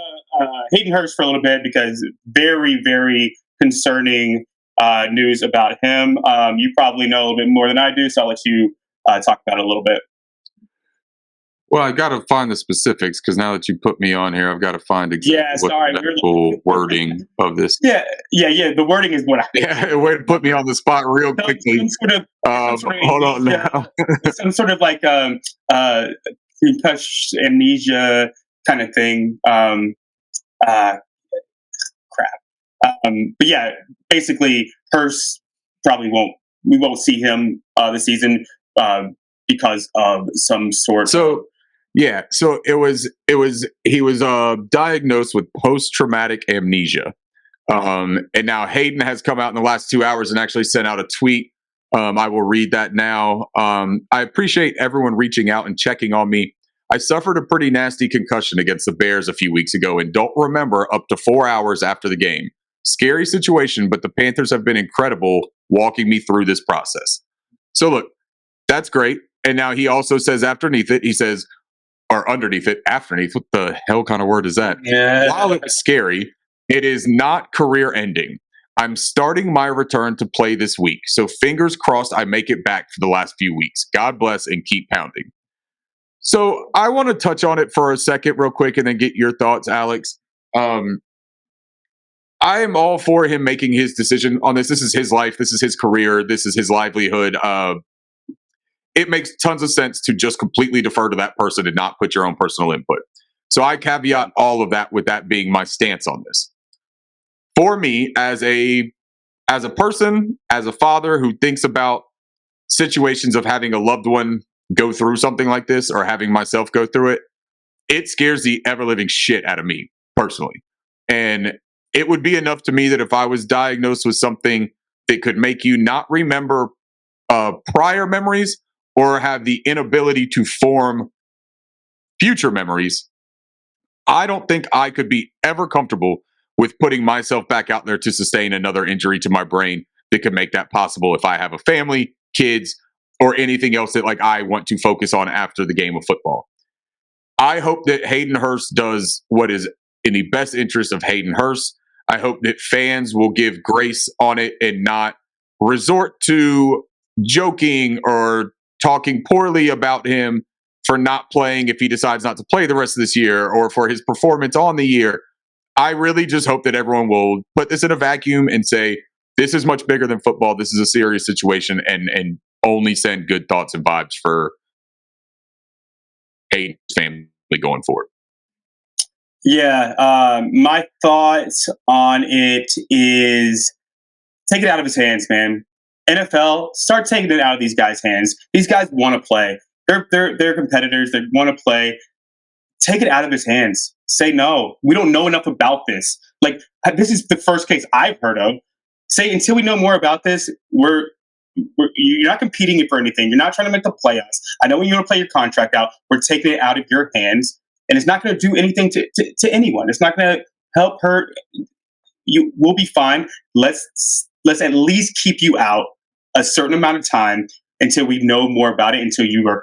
Hayden Hurst for a little bit because very, very concerning news about him. You probably know a little bit more than I do, so I'll let you talk about it a little bit. Well, I got to find the specifics because now that you put me on here, I've got to find exactly what the actual wording of this. Yeah. The wording is what way to put me on the spot real quickly. Hold on now. Some sort of like concussion, amnesia kind of thing. Crap. But yeah, basically, Hurst probably we won't see him this season because of some sort. So he was diagnosed with post-traumatic amnesia. And now Hayden has come out in the last 2 hours and actually sent out a tweet. I will read that now. I appreciate everyone reaching out and checking on me. I suffered a pretty nasty concussion against the Bears a few weeks ago and don't remember up to 4 hours after the game. Scary situation, but the Panthers have been incredible walking me through this process. So look, that's great. And now he also says underneath it, what the hell kind of word is that? Yeah. While it's scary, it is not career ending. I'm starting my return to play this week. So fingers crossed I make it back for the last few weeks. God bless and keep pounding. So I want to touch on it for a second real quick and then get your thoughts, Alex. I am all for him making his decision on this. This is his life. This is his career. This is his livelihood. It makes tons of sense to just completely defer to that person and not put your own personal input. So I caveat all of that with that being my stance on this. For me, as a person, as a father who thinks about situations of having a loved one go through something like this or having myself go through it, it scares the ever-living shit out of me personally. And it would be enough to me that if I was diagnosed with something that could make you not remember prior memories or have the inability to form future memories, I don't think I could be ever comfortable with putting myself back out there to sustain another injury to my brain that could make that possible if I have a family, kids, or anything else that like I want to focus on after the game of football. I hope that Hayden Hurst does what is in the best interest of Hayden Hurst. I hope that fans will give grace on it and not resort to joking or talking poorly about him for not playing if he decides not to play the rest of this year or for his performance on the year. I really just hope that everyone will put this in a vacuum and say, this is much bigger than football. This is a serious situation and only send good thoughts and vibes for Hayden's family going forward. Yeah, my thoughts on it is take it out of his hands, man. NFL, start taking it out of these guys' hands. These guys want to play. They're competitors. They want to play. Take it out of his hands. Say no. We don't know enough about this. Like this is the first case I've heard of. Say until we know more about this, you're not competing for anything. You're not trying to make the playoffs. I know when you want to play your contract out, we're taking it out of your hands. And it's not going to do anything to anyone. It's not going to help hurt. You will be fine. Let's at least keep you out a certain amount of time until we know more about it, until you are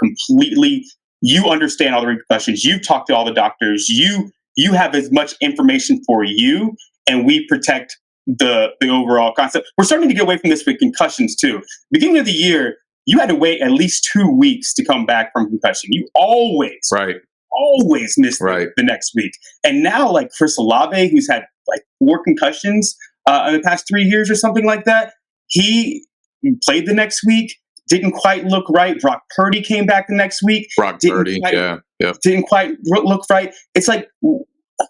you understand all the repercussions. You've talked to all the doctors. You have as much information for you, and we protect the overall concept. We're starting to get away from this with concussions too. Beginning of the year, you had to wait at least 2 weeks to come back from concussion. You always miss the next week. And now, like Chris Olave, who's had like 4 concussions in the past 3 years or something like that, he played the next week, didn't quite look right. Brock Purdy came back the next week. Brock Purdy, yeah. Didn't quite look right. It's like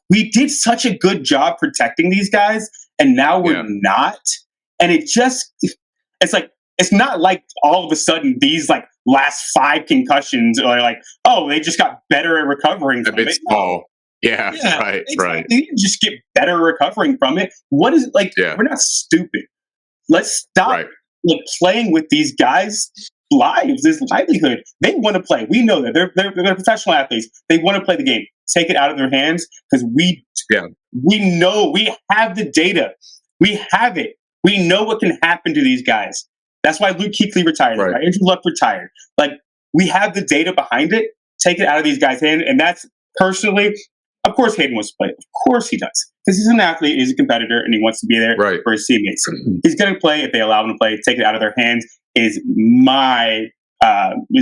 we did such a good job protecting these guys, and now we're not. And it's like, it's not like all of a sudden these like last 5 concussions are like, oh, they just got better at recovering from it. No. Yeah, right, exactly. right. You just get better recovering from it. What is it like? Yeah. We're not stupid. Let's stop like playing with these guys' lives, this livelihood. They want to play. We know that they're professional athletes. They want to play the game. Take it out of their hands because we know, we have the data. We have it. We know what can happen to these guys. That's why Luke Kuechly retired. Right. Andrew Luck retired. Like, we have the data behind it. Take it out of these guys' hands. And that's personally, of course, Hayden wants to play. Of course he does. Because he's an athlete, he's a competitor, and he wants to be there for his teammates. He's going to play if they allow him to play. Take it out of their hands is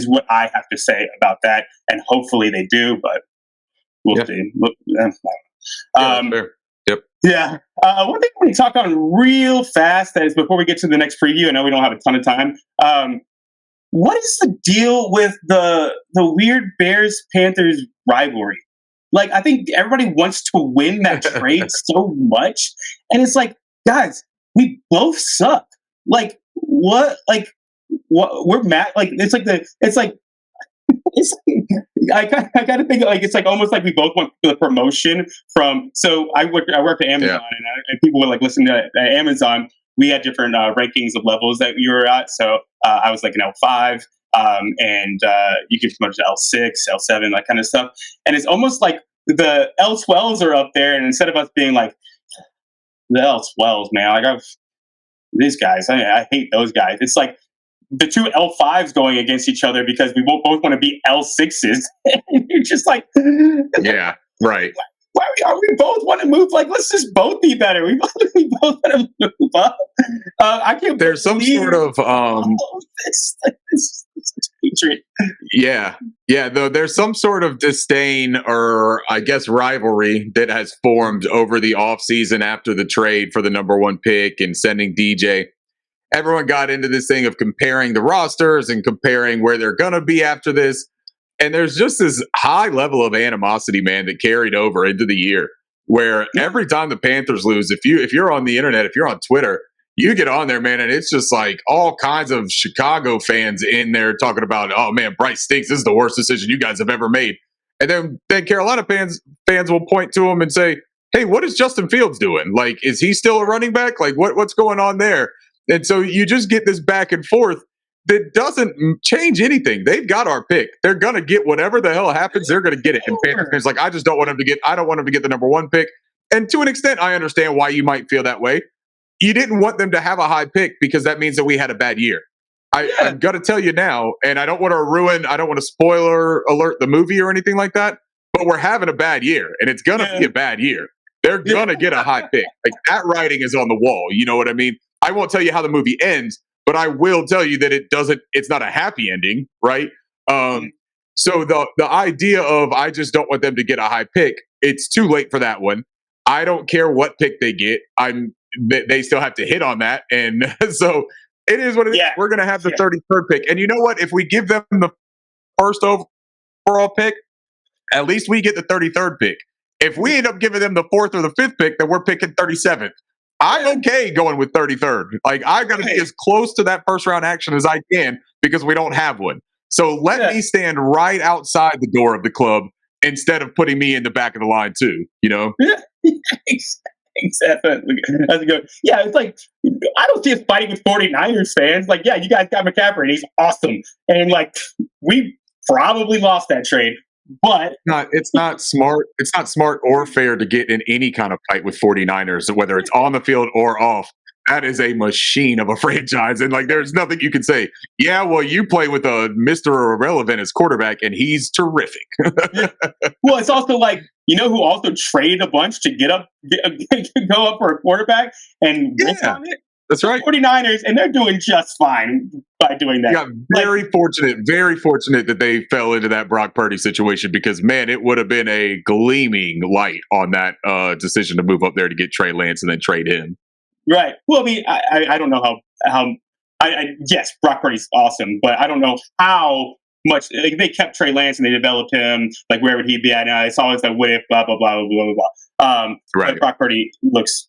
what I have to say about that. And hopefully they do, but we'll see. Fair. Yeah. One thing I want to talk on real fast that is before we get to the next preview. I know we don't have a ton of time. What is the deal with the weird Bears-Panthers rivalry? Like, I think everybody wants to win that trade so much. And it's like, guys, we both suck. Like, what? Like, what? We're mad. Like, I got to think like it's like almost like we both want the promotion from. So I worked at Amazon, and people would like listen to at Amazon. We had different rankings of levels that you were at. So I was like an L5, and you get promoted to L6, L7, that kind of stuff. And it's almost like the L12s are up there, and instead of us being like the L12s, man, like these guys, I hate those guys. It's like the two L5s going against each other because we both want to be L6s. And you're just like, yeah, right. We both want to move. Like, let's just both be better. We both want to move up. I can't. There's some sort of there's some sort of disdain or I guess rivalry that has formed over the offseason after the trade for the number 1 pick and sending DJ. Everyone got into this thing of comparing the rosters and comparing where they're going to be after this. And there's just this high level of animosity, man, that carried over into the year where every time the Panthers lose, if you're on the internet, if you're on Twitter, you get on there, man, and it's just like all kinds of Chicago fans in there talking about, oh, man, Bryce stinks. This is the worst decision you guys have ever made. And then Carolina fans will point to him and say, hey, what is Justin Fields doing? Like, is he still a running back? Like, what's going on there? And so you just get this back and forth that doesn't change anything. They've got our pick. They're going to get whatever the hell happens. They're going to get it. And Panthers fans like, I don't want him to get the number 1 pick. And to an extent, I understand why you might feel that way. You didn't want them to have a high pick because that means that we had a bad year. I'm going to tell you now, and I don't want to spoiler alert the movie or anything like that, but we're having a bad year, and it's going to be a bad year. They're going to get a high pick. Like, that writing is on the wall. You know what I mean? I won't tell you how the movie ends, but I will tell you that it's not a happy ending, right? So the idea of I just don't want them to get a high pick, it's too late for that one. I don't care what pick they get. They still have to hit on that. And so it is what it is. We're going to have the 33rd pick. And you know what? If we give them the first overall pick, at least we get the 33rd pick. If we end up giving them the 4th or the 5th pick, then we're picking 37th. I'm okay going with 33rd. Like, I've got to be as close to that first round action as I can because we don't have one. So let me stand right outside the door of the club instead of putting me in the back of the line too, you know? Exactly. That's good. Yeah, it's like, I don't see us fighting with 49ers fans. Like, yeah, you guys got McCaffrey, and he's awesome. And like, we probably lost that trade. But it's not smart. It's not smart or fair to get in any kind of fight with 49ers, whether it's on the field or off. That is a machine of a franchise. And like, there's nothing you can say. Yeah, well, you play with a Mr. Irrelevant as quarterback, and he's terrific. Well, it's also like, you know who also traded a bunch to go up for a quarterback and work on it? That's right. 49ers, and they're doing just fine by doing that. Yeah, very fortunate that they fell into that Brock Purdy situation because, man, it would have been a gleaming light on that decision to move up there to get Trey Lance and then trade him. Right. Well, I mean, I don't know how Yes, Brock Purdy's awesome, but I don't know how much like, they kept Trey Lance and they developed him. Like where would he be at now? It's always like what if blah blah blah blah blah blah. Right. But Brock Purdy looks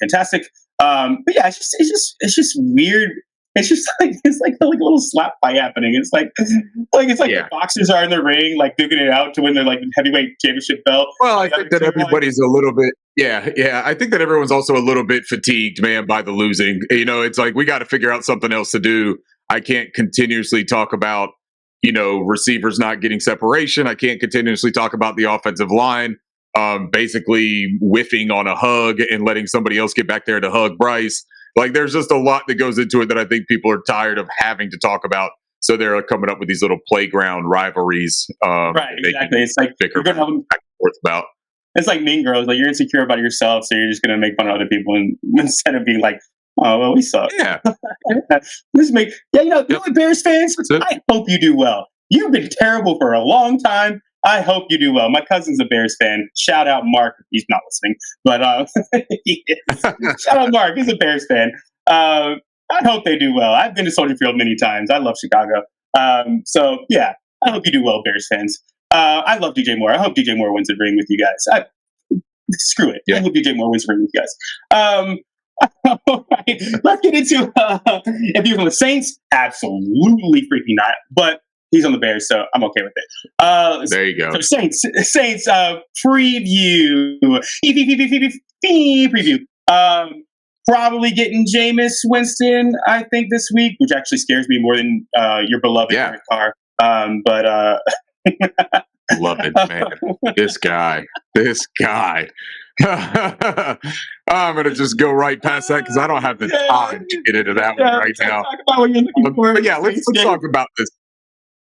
fantastic. But yeah, it's just weird. It's like a little slap fight happening. It's like the boxers are in the ring, like duking it out to win their like heavyweight championship belt. Well, I think that everybody's a little bit, yeah. I think that everyone's also a little bit fatigued, man, by the losing. You know, it's like we got to figure out something else to do. I can't continuously talk about, receivers not getting separation. I can't continuously talk about the offensive line basically whiffing on a hug and letting somebody else get back there to hug Bryce. Like, there's just a lot that goes into it that I think people are tired of having to talk about. So they're coming up with these little playground rivalries. Right, exactly. It's like bicker back and forth about. It's like Mean Girls. Like you're insecure about yourself, so you're just going to make fun of other people, and instead of being like, "Oh well, we suck." Yeah. Let's make. Yeah, you know what, Bears fans? I hope you do well. You've been terrible for a long time. I hope you do well. My cousin's a Bears fan. Shout out Mark. He's not listening, but he is. Shout out Mark. He's a Bears fan. I hope they do well. I've been to Soldier Field many times. I love Chicago. So yeah, I hope you do well, Bears fans. I love DJ Moore. I hope DJ Moore wins the ring with you guys. Screw it. Yeah. I hope DJ Moore wins the ring with you guys. All right, let's get into if he's on the Saints. Absolutely freaking not. But he's on the Bears, so I'm okay with it. There you go. So Saints preview. Preview. Probably getting Jameis Winston, I think, this week, which actually scares me more than your beloved Derek Carr. But love it, man. This guy. I'm gonna just go right past that because I don't have the time to get into that one right now. Talk about what you're looking for. But yeah, let's talk about this.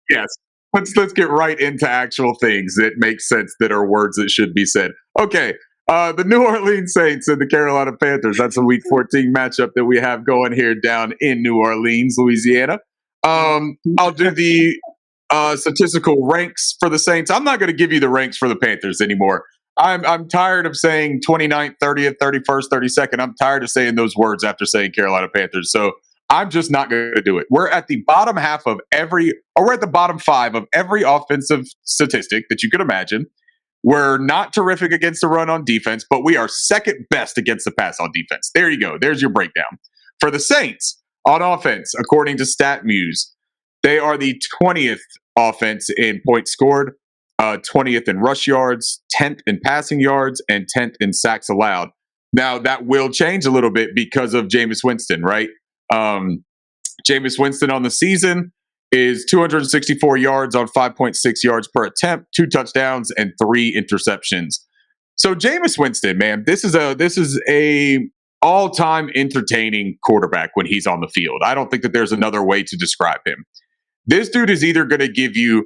Yes, let's get right into actual things that make sense, that are words that should be said. Okay, the New Orleans Saints and the Carolina Panthers. That's a Week 14 matchup that we have going here down in New Orleans, Louisiana. I'll do the statistical ranks for the Saints. I'm not going to give you the ranks for the Panthers anymore. I'm tired of saying 29th, 30th, 31st, 32nd. I'm tired of saying those words after saying Carolina Panthers. So I'm just not going to do it. We're at the bottom half of we're at the bottom 5 of every offensive statistic that you could imagine. We're not terrific against the run on defense, but we are second best against the pass on defense. There you go. There's your breakdown. For the Saints, on offense, according to StatMuse, they are the 20th offense in points scored, 20th in rush yards, 10th in passing yards, and 10th in sacks allowed. Now, that will change a little bit because of Jameis Winston, right? Jameis Winston on the season is 264 yards on 5.6 yards per attempt, 2 touchdowns, and 3 interceptions. So Jameis Winston, man, this is a all-time entertaining quarterback when he's on the field. I don't think that there's another way to describe him. This dude is either going to give you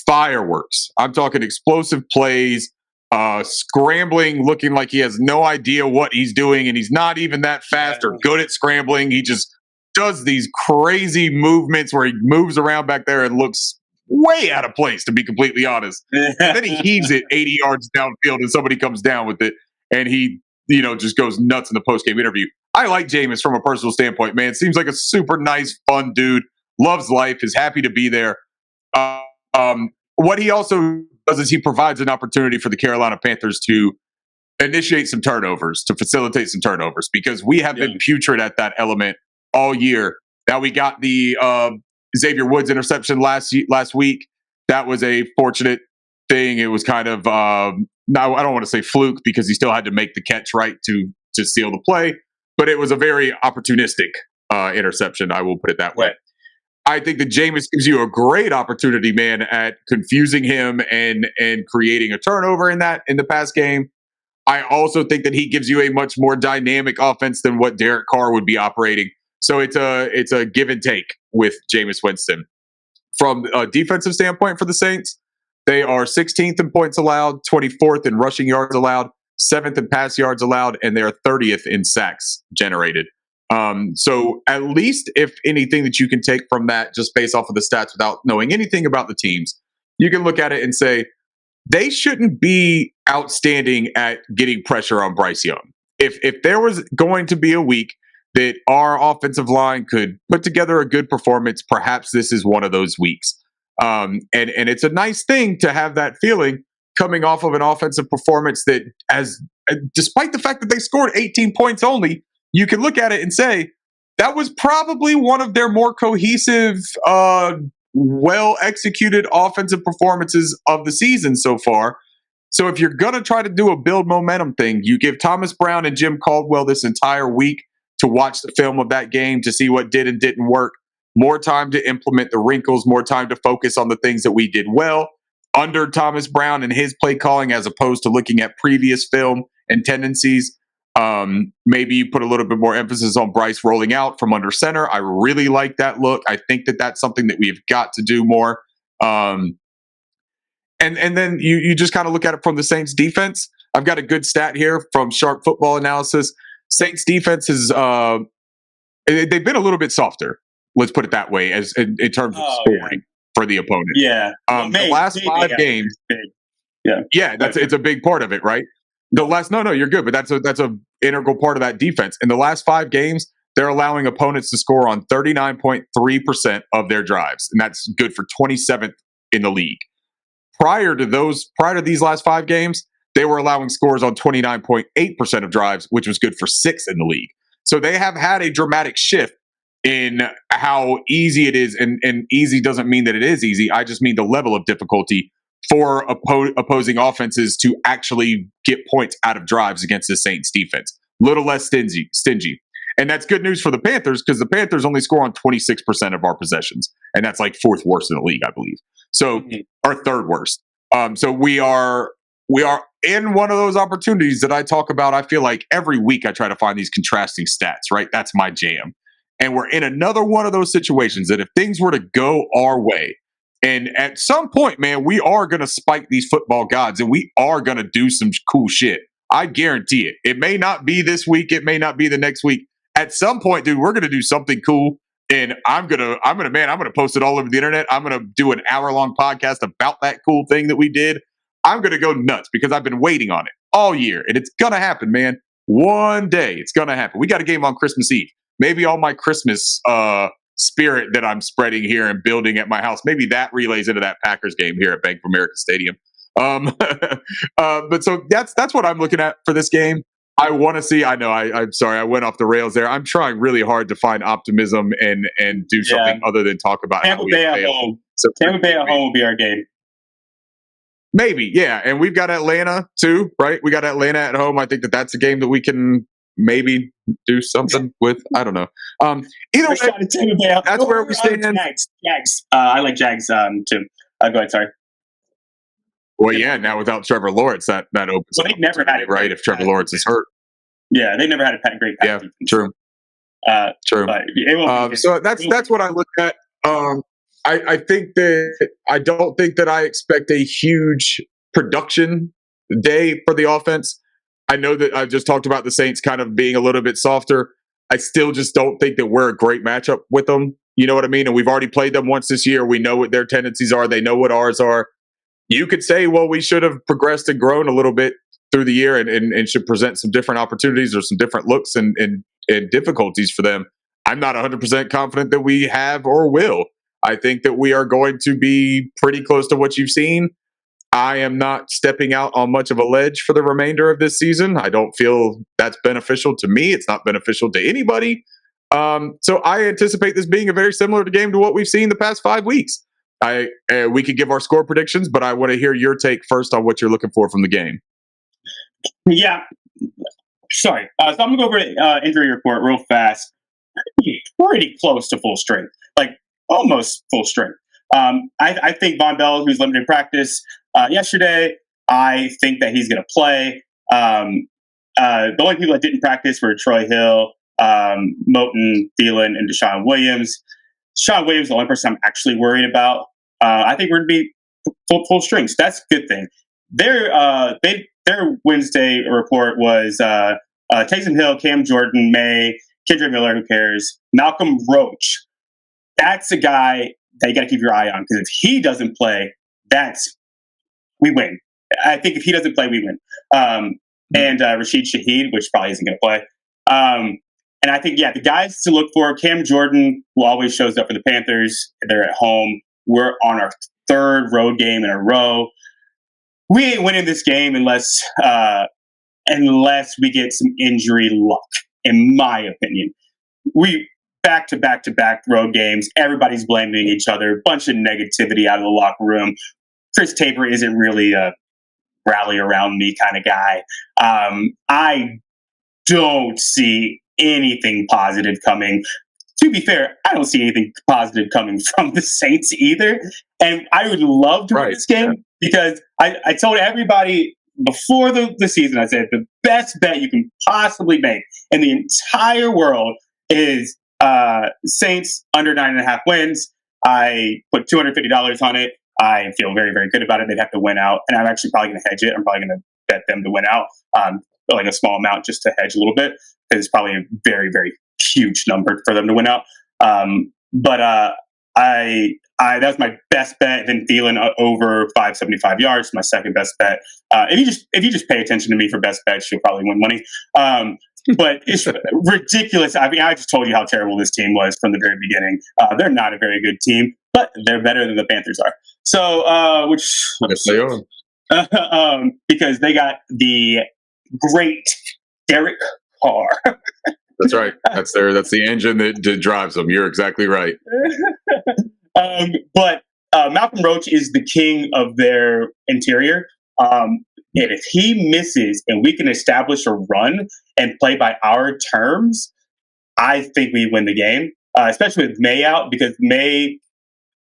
fireworks. I'm talking explosive plays, scrambling, looking like he has no idea what he's doing, and he's not even that fast or good at scrambling. He just does these crazy movements where he moves around back there and looks way out of place, to be completely honest. Then he heaves it 80 yards downfield and somebody comes down with it, and he just goes nuts in the post-game interview. I like Jameis from a personal standpoint, man. Seems like a super nice, fun dude. Loves life, is happy to be there. What he also does is he provides an opportunity for the Carolina Panthers to initiate some turnovers, to facilitate some turnovers, because we have been putrid at that element all year. Now, we got the Xavier Woods interception last week. That was a fortunate thing. It was kind of, I don't want to say fluke, because he still had to make the catch right to seal the play, but it was a very opportunistic interception. I will put it that way. I think that Jameis gives you a great opportunity, man, at confusing him and creating a turnover in the pass game. I also think that he gives you a much more dynamic offense than what Derek Carr would be operating. So it's a give and take with Jameis Winston. From a defensive standpoint for the Saints, they are 16th in points allowed, 24th in rushing yards allowed, 7th in pass yards allowed, and they are 30th in sacks generated. So at least, if anything that you can take from that, just based off of the stats without knowing anything about the teams, you can look at it and say, they shouldn't be outstanding at getting pressure on Bryce Young. If there was going to be a week that our offensive line could put together a good performance. Perhaps this is one of those weeks. And it's a nice thing to have that feeling coming off of an offensive performance that, as despite the fact that they scored 18 points only, you can look at it and say that was probably one of their more cohesive, well executed offensive performances of the season so far. So if you're going to try to do a build momentum thing, you give Thomas Brown and Jim Caldwell this entire week to watch the film of that game to see what did and didn't work. More time to implement the wrinkles, more time to focus on the things that we did well under Thomas Brown and his play calling, as opposed to looking at previous film and tendencies. Maybe you put a little bit more emphasis on Bryce rolling out from under center. I really like that look. I think that that's something that we've got to do more. And then you just kind of look at it from the Saints defense. I've got a good stat here from Sharp Football Analysis. Saints defense is they've been a little bit softer. Let's put it that way, as in terms of scoring for the opponent. Yeah. The last 5 games. Yeah, it's a big part of it, right? No, you're good, but that's a integral part of that defense. In the last 5 games, they're allowing opponents to score on 39.3% of their drives, and that's good for 27th in the league. Prior to these last 5 games, they were allowing scores on 29.8% of drives, which was good for 6th in the league. So they have had a dramatic shift in how easy it is, and easy doesn't mean that it is easy. I just mean the level of difficulty for opposing offenses to actually get points out of drives against the Saints defense. Little less stingy. And that's good news for the Panthers, because the Panthers only score on 26% of our possessions. And that's like 4th worst in the league, I believe. So, or 3rd worst. So we are in one of those opportunities that I talk about. I feel like every week I try to find these contrasting stats, right? That's my jam. And we're in another one of those situations that if things were to go our way, and at some point, man, we are going to spike these football gods and we are going to do some cool shit. I guarantee it. It may not be this week. It may not be the next week. At some point, dude, we're going to do something cool. And I'm going to post it all over the internet. I'm going to do an hour-long podcast about that cool thing that we did. I'm going to go nuts because I've been waiting on it all year. And it's going to happen, man. One day it's going to happen. We got a game on Christmas Eve. Maybe all my Christmas spirit that I'm spreading here and building at my house, maybe that relays into that Packers game here at Bank of America Stadium. But so that's what I'm looking at for this game. I want to see. I know. I'm sorry. I went off the rails there. I'm trying really hard to find optimism and do something other than talk about Tampa Bay at home. So Tampa Bay at home will be our game. Maybe, yeah. And we've got Atlanta too, right? We got Atlanta at home. I think that's a game that we can maybe do something with. I don't know. Either way, that's where we stand. Jags. I like Jags too. Go ahead. Sorry. Well, yeah. Now without Trevor Lawrence, that opens. Well, they've never had it right. If Trevor Lawrence is hurt. Yeah, they never had a great. Yeah, true. True. So that's what I look at. I think that I don't think that I expect a huge production day for the offense. I know that I just talked about the Saints kind of being a little bit softer. I still just don't think that we're a great matchup with them. You know what I mean? And we've already played them once this year. We know what their tendencies are. They know what ours are. You could say, well, we should have progressed and grown a little bit through the year and should present some different opportunities or some different looks and difficulties for them. I'm not 100% confident that we have or will. I think that we are going to be pretty close to what you've seen. I am not stepping out on much of a ledge for the remainder of this season. I don't feel that's beneficial to me. It's not beneficial to anybody. So I anticipate this being a very similar game to what we've seen the past 5 weeks. We could give our score predictions, but I want to hear your take first on what you're looking for from the game. Yeah. Sorry. So I'm going to go over injury report real fast. Pretty close to full strength, like almost full strength. I think Von Bell, who's limited practice yesterday, I think that he's going to play. The only people that didn't practice were Troy Hill, Moton, Thielen, and Deshaun Williams. Deshaun Williams is the only person I'm actually worried about. I think we're going to be full strength. So that's a good thing. Their Wednesday report was Taysom Hill, Cam Jordan, May, Kendra Miller, who cares, Malcolm Roach. That's a guy that you got to keep your eye on, because if he doesn't play, we win. I think if he doesn't play, we win. And Rashid Shaheed, which probably isn't going to play. And I think, yeah, the guys to look for, Cam Jordan, who always shows up for the Panthers. They're at home. We're on our third road game in a row. We ain't winning this game unless we get some injury luck, in my opinion. We back to back to back road games. Everybody's blaming each other. Bunch of negativity out of the locker room. Chris Tabor isn't really a rally around me kind of guy. I don't see anything positive coming. To be fair, I don't see anything positive coming from the Saints either. And I would love to win this game because I told everybody before the season, I said the best bet you can possibly make in the entire world is Saints under 9.5 wins. I put $250 on it. I feel very, very good about it. They'd have to win out, and I'm actually probably going to hedge it. I'm probably going to bet them to win out, like a small amount just to hedge a little bit, because it's probably a very, very huge number for them to win out. But that was my best bet. Then Thielen over 575 yards, my second best bet. If you just pay attention to me for best bets, you'll probably win money. But it's ridiculous. I mean, I just told you how terrible this team was from the very beginning. They're not a very good team, but they're better than the Panthers are. So, yes, they are. Because they got the great Derek Carr. That's right. That's the engine that drives them. You're exactly right. But Malcolm Roach is the king of their interior. And if he misses and we can establish a run and play by our terms, I think we win the game, especially with May out, because May,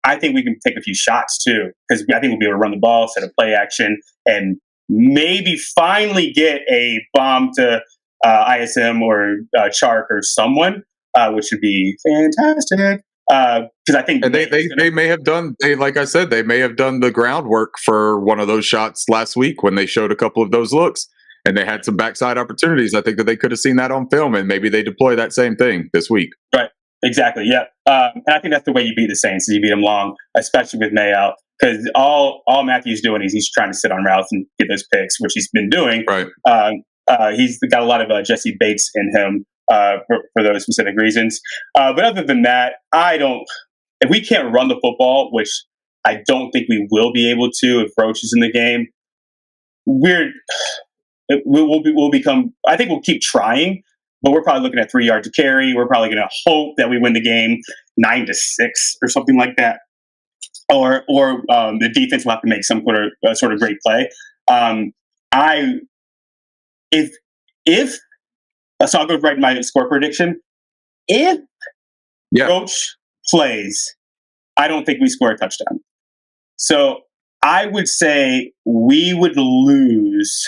I think we can take a few shots too, because I think we'll be able to run the ball, set a play action, and maybe finally get a bomb to ISM or Chark or someone, which would be fantastic. Because I think, and they may have done, like I said, they may have done the groundwork for one of those shots last week when they showed a couple of those looks, and they had some backside opportunities. I think that they could have seen that on film, and maybe they deploy that same thing this week. Right. Exactly. Yeah. And I think that's the way you beat the Saints, is you beat them long, especially with May out. Because all Matthew's doing is he's trying to sit on routes and get those picks, which he's been doing. Right. He's got a lot of Jesse Bates in him for those specific reasons. But other than that, if we can't run the football, which I don't think we will be able to if Roach is in the game, we'll become, I think we'll keep trying, but we're probably looking at 3 yards to carry. We're probably going to hope that we win the game 9-6 or something like that. Or the defense will have to make some sort of great play. So I'll go right in my score prediction. If Roach plays, I don't think we score a touchdown. So I would say we would lose.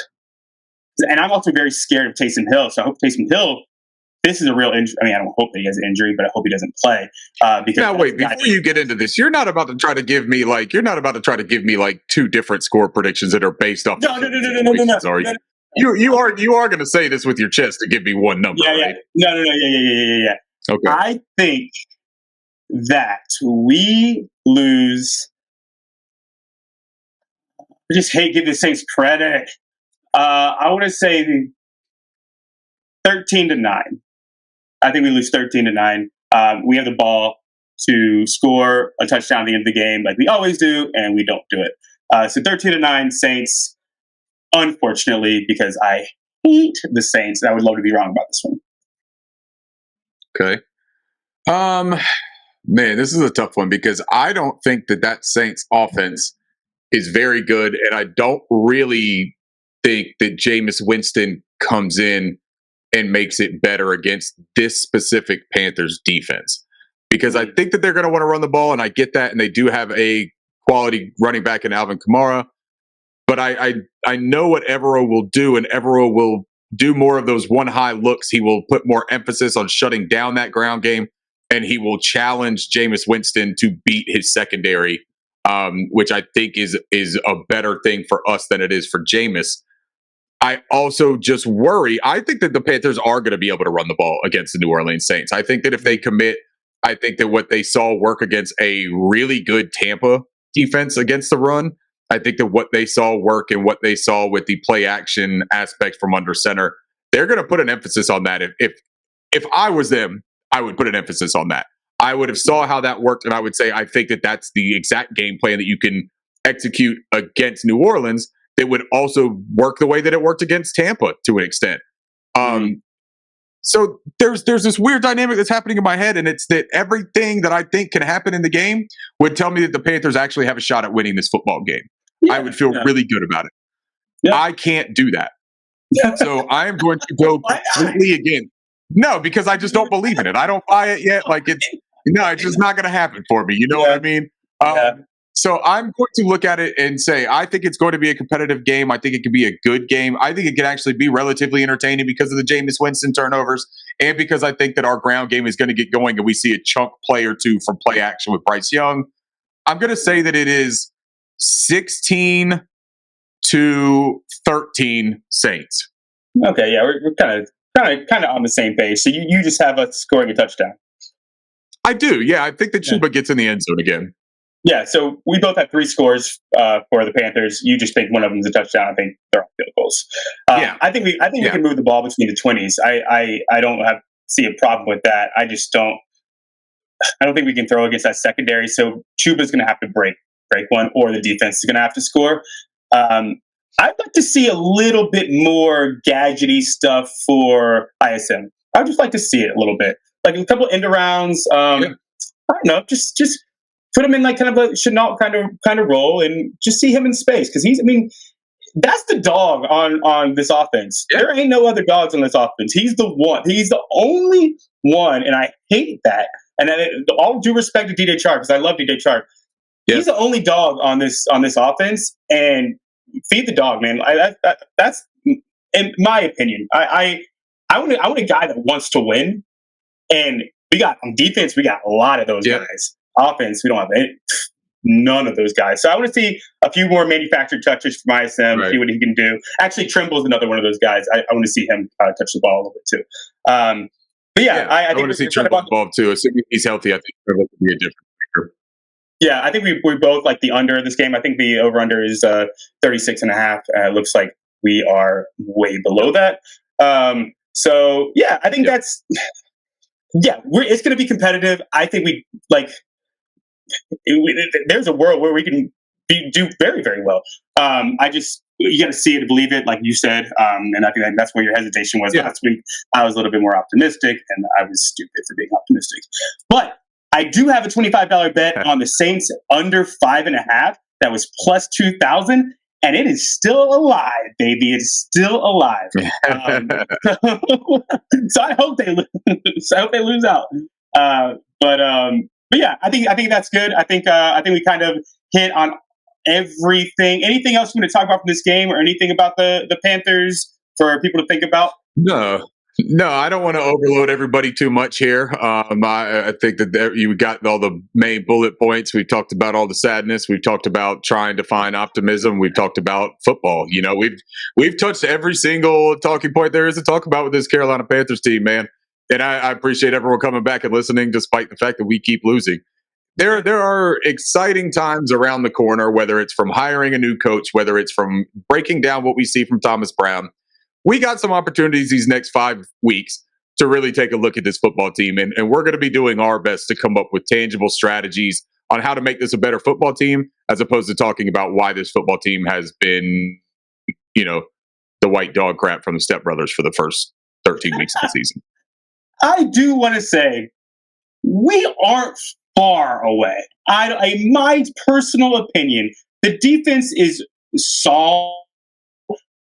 And I'm also very scared of Taysom Hill. So I hope Taysom Hill, this is a real injury. I mean, I don't hope that he has an injury, but I hope he doesn't play. Because now, wait, before you get into this, you're not about to try to give me like two different score predictions that are based off. No. Are you? You are going to say this with your chest to give me one number, right? No. Yeah. Okay. I think that we lose. I just hate giving the Saints credit. I want to say 13-9. I think we lose 13-9. We have the ball to score a touchdown at the end of the game, like we always do, and we don't do it. So 13-9 Saints. Unfortunately, because I hate the Saints, and I would love to be wrong about this one. Okay. Man, this is a tough one because I don't think that Saints offense is very good, and I don't really think that Jameis Winston comes in and makes it better against this specific Panthers defense. Because I think that they're going to want to run the ball, and I get that, and they do have a quality running back in Alvin Kamara. But I know what Evero will do, and Evero will do more of those one high looks. He will put more emphasis on shutting down that ground game, and he will challenge Jameis Winston to beat his secondary, which I think is a better thing for us than it is for Jameis. I also just worry. I think that the Panthers are going to be able to run the ball against the New Orleans Saints. I think that if they commit, I think that what they saw work against a really good Tampa defense against the run, I think that what they saw work and what they saw with the play action aspect from under center, they're going to put an emphasis on that. if I was them, I would put an emphasis on that. I would have saw how that worked, and I would say I think that that's the exact game plan that you can execute against New Orleans that would also work the way that it worked against Tampa to an extent. So there's this weird dynamic that's happening in my head, and it's that everything that I think can happen in the game would tell me that the Panthers actually have a shot at winning this football game. I would feel really good about it. I can't do that. So I am going to go completely again. No, because I just don't believe in it. I don't buy it yet. Like it's just not going to happen for me. You know what I mean? So I'm going to look at it and say, I think it's going to be a competitive game. I think it could be a good game. I think it can actually be relatively entertaining because of the Jameis Winston turnovers and because I think that our ground game is going to get going and we see a chunk play or two from play action with Bryce Young. I'm going to say that it is 16-13 Saints. Okay, yeah, we're kind of on the same page. So you just have us scoring a touchdown. I do, yeah. I think that Chuba gets in the end zone again. Yeah, so we both have 3 scores for the Panthers. You just think one of them is a touchdown. I think they're all field goals. I think we can move the ball between the 20s. I don't see a problem with that. I just don't. I don't think we can throw against that secondary. So Chuba's going to have to break one, or the defense is going to have to score. I'd like to see a little bit more gadgety stuff for ISM. I'd just like to see it a little bit, like a couple end arounds. I don't know, just put him in like kind of a Chenault kind of role, and just see him in space because that's the dog on this offense. Yeah. There ain't no other dogs on this offense. He's the one. He's the only one, and I hate that. And all due respect to DJ Chark, because I love DJ Chark. Yeah. He's the only dog on this offense, and feed the dog, man. That's in my opinion. I want a guy that wants to win, and we got on defense. We got a lot of those guys. Offense, we don't have none of those guys. So I want to see a few more manufactured touches from ISM, see what he can do. Actually, Trimble's another one of those guys. I want to see him touch the ball a little bit too. But I think want to see Trimble involved too. Assuming he's healthy, I think Trimble could be a different figure. Yeah, I think we both like the under in this game. I think the over-under is 36.5. It looks like we are way below that. So, yeah, I think that's... Yeah, it's going to be competitive. I think there's a world where we can do very, very well. You got to see it to believe it, like you said. And I think that's where your hesitation was last week. I was a little bit more optimistic, and I was stupid for being optimistic. But I do have a $25 bet on the Saints under 5.5. That was plus 2,000, and it is still alive, baby. It's still alive. So I hope they lose. I hope they lose out. But yeah, I think that's good. I think we kind of hit on everything. Anything else you want to talk about from this game, or anything about the Panthers for people to think about? No, I don't want to overload everybody too much here. I think that you got all the main bullet points. We've talked about all the sadness. We've talked about trying to find optimism. We've talked about football. You know, we've touched every single talking point there is to talk about with this Carolina Panthers team, man. And I appreciate everyone coming back and listening, despite the fact that we keep losing. There are exciting times around the corner, whether it's from hiring a new coach, whether it's from breaking down what we see from Thomas Brown. We got some opportunities these next 5 weeks to really take a look at this football team. And we're going to be doing our best to come up with tangible strategies on how to make this a better football team, as opposed to talking about why this football team has been, the white dog crap from the Step Brothers for the first 13 weeks of the season. I do want to say we aren't far away. My personal opinion, the defense is solid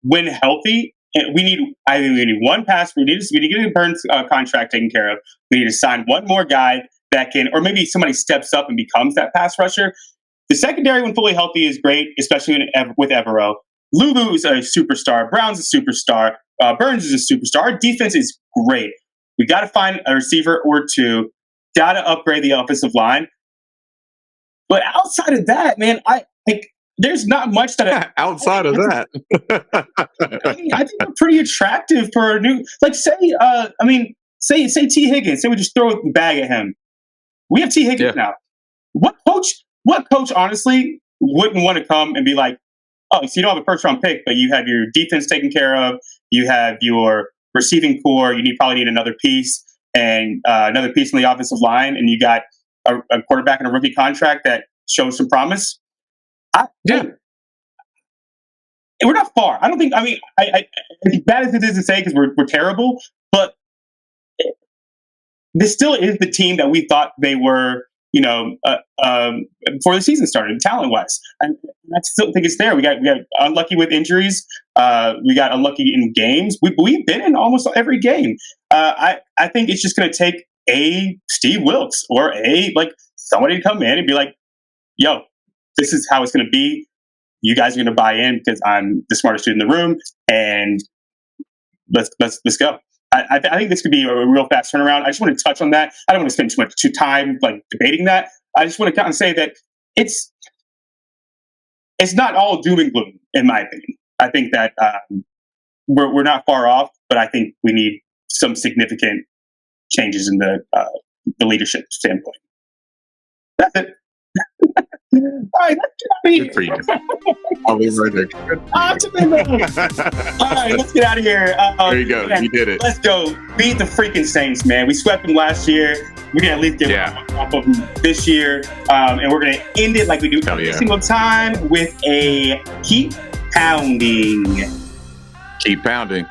when healthy. And we need one pass. We need to get the Burns contract taken care of. We need to sign one more guy that can, or maybe somebody steps up and becomes that pass rusher. The secondary, when fully healthy, is great, especially with Evero. Lulu is a superstar. Brown's a superstar. Burns is a superstar. Our defense is great. We got to find a receiver or two. Got to upgrade the offensive line. But outside of that, man, there's not much that outside of that. I think we're pretty attractive for a new, say T. Higgins. Say we just throw a bag at him. We have T. Higgins now. What coach honestly wouldn't want to come and be like, oh, so you don't have a first round pick, but you have your defense taken care of. You have your receiving core. You probably need another piece. and another piece on the offensive line, and you got a quarterback in a rookie contract that shows some promise. We're not far. I don't think. I mean, as bad as it is to say, because we're terrible, but this still is the team that we thought they were. Before the season started, talent-wise, and I still think it's there. We got unlucky with injuries. We got unlucky in games. We've been in almost every game. I think it's just going to take a Steve Wilkes or somebody to come in and be like, "Yo, this is how it's going to be. You guys are going to buy in because I'm the smartest dude in the room, and let's go." I think this could be a real fast turnaround. I just want to touch on that. I don't want to spend too much time debating that. I just want to kind of say that it's not all doom and gloom, in my opinion. I think that we're not far off, but I think we need some significant changes in the leadership standpoint. That's it. All right, good for you. I'll be right there. All right, let's get out of here. There you go. You did it. Let's go. Beat the freaking Saints, man. We swept them last year. We can at least get one off of them this year. And we're going to end it like we do every single time with a keep pounding. Keep pounding.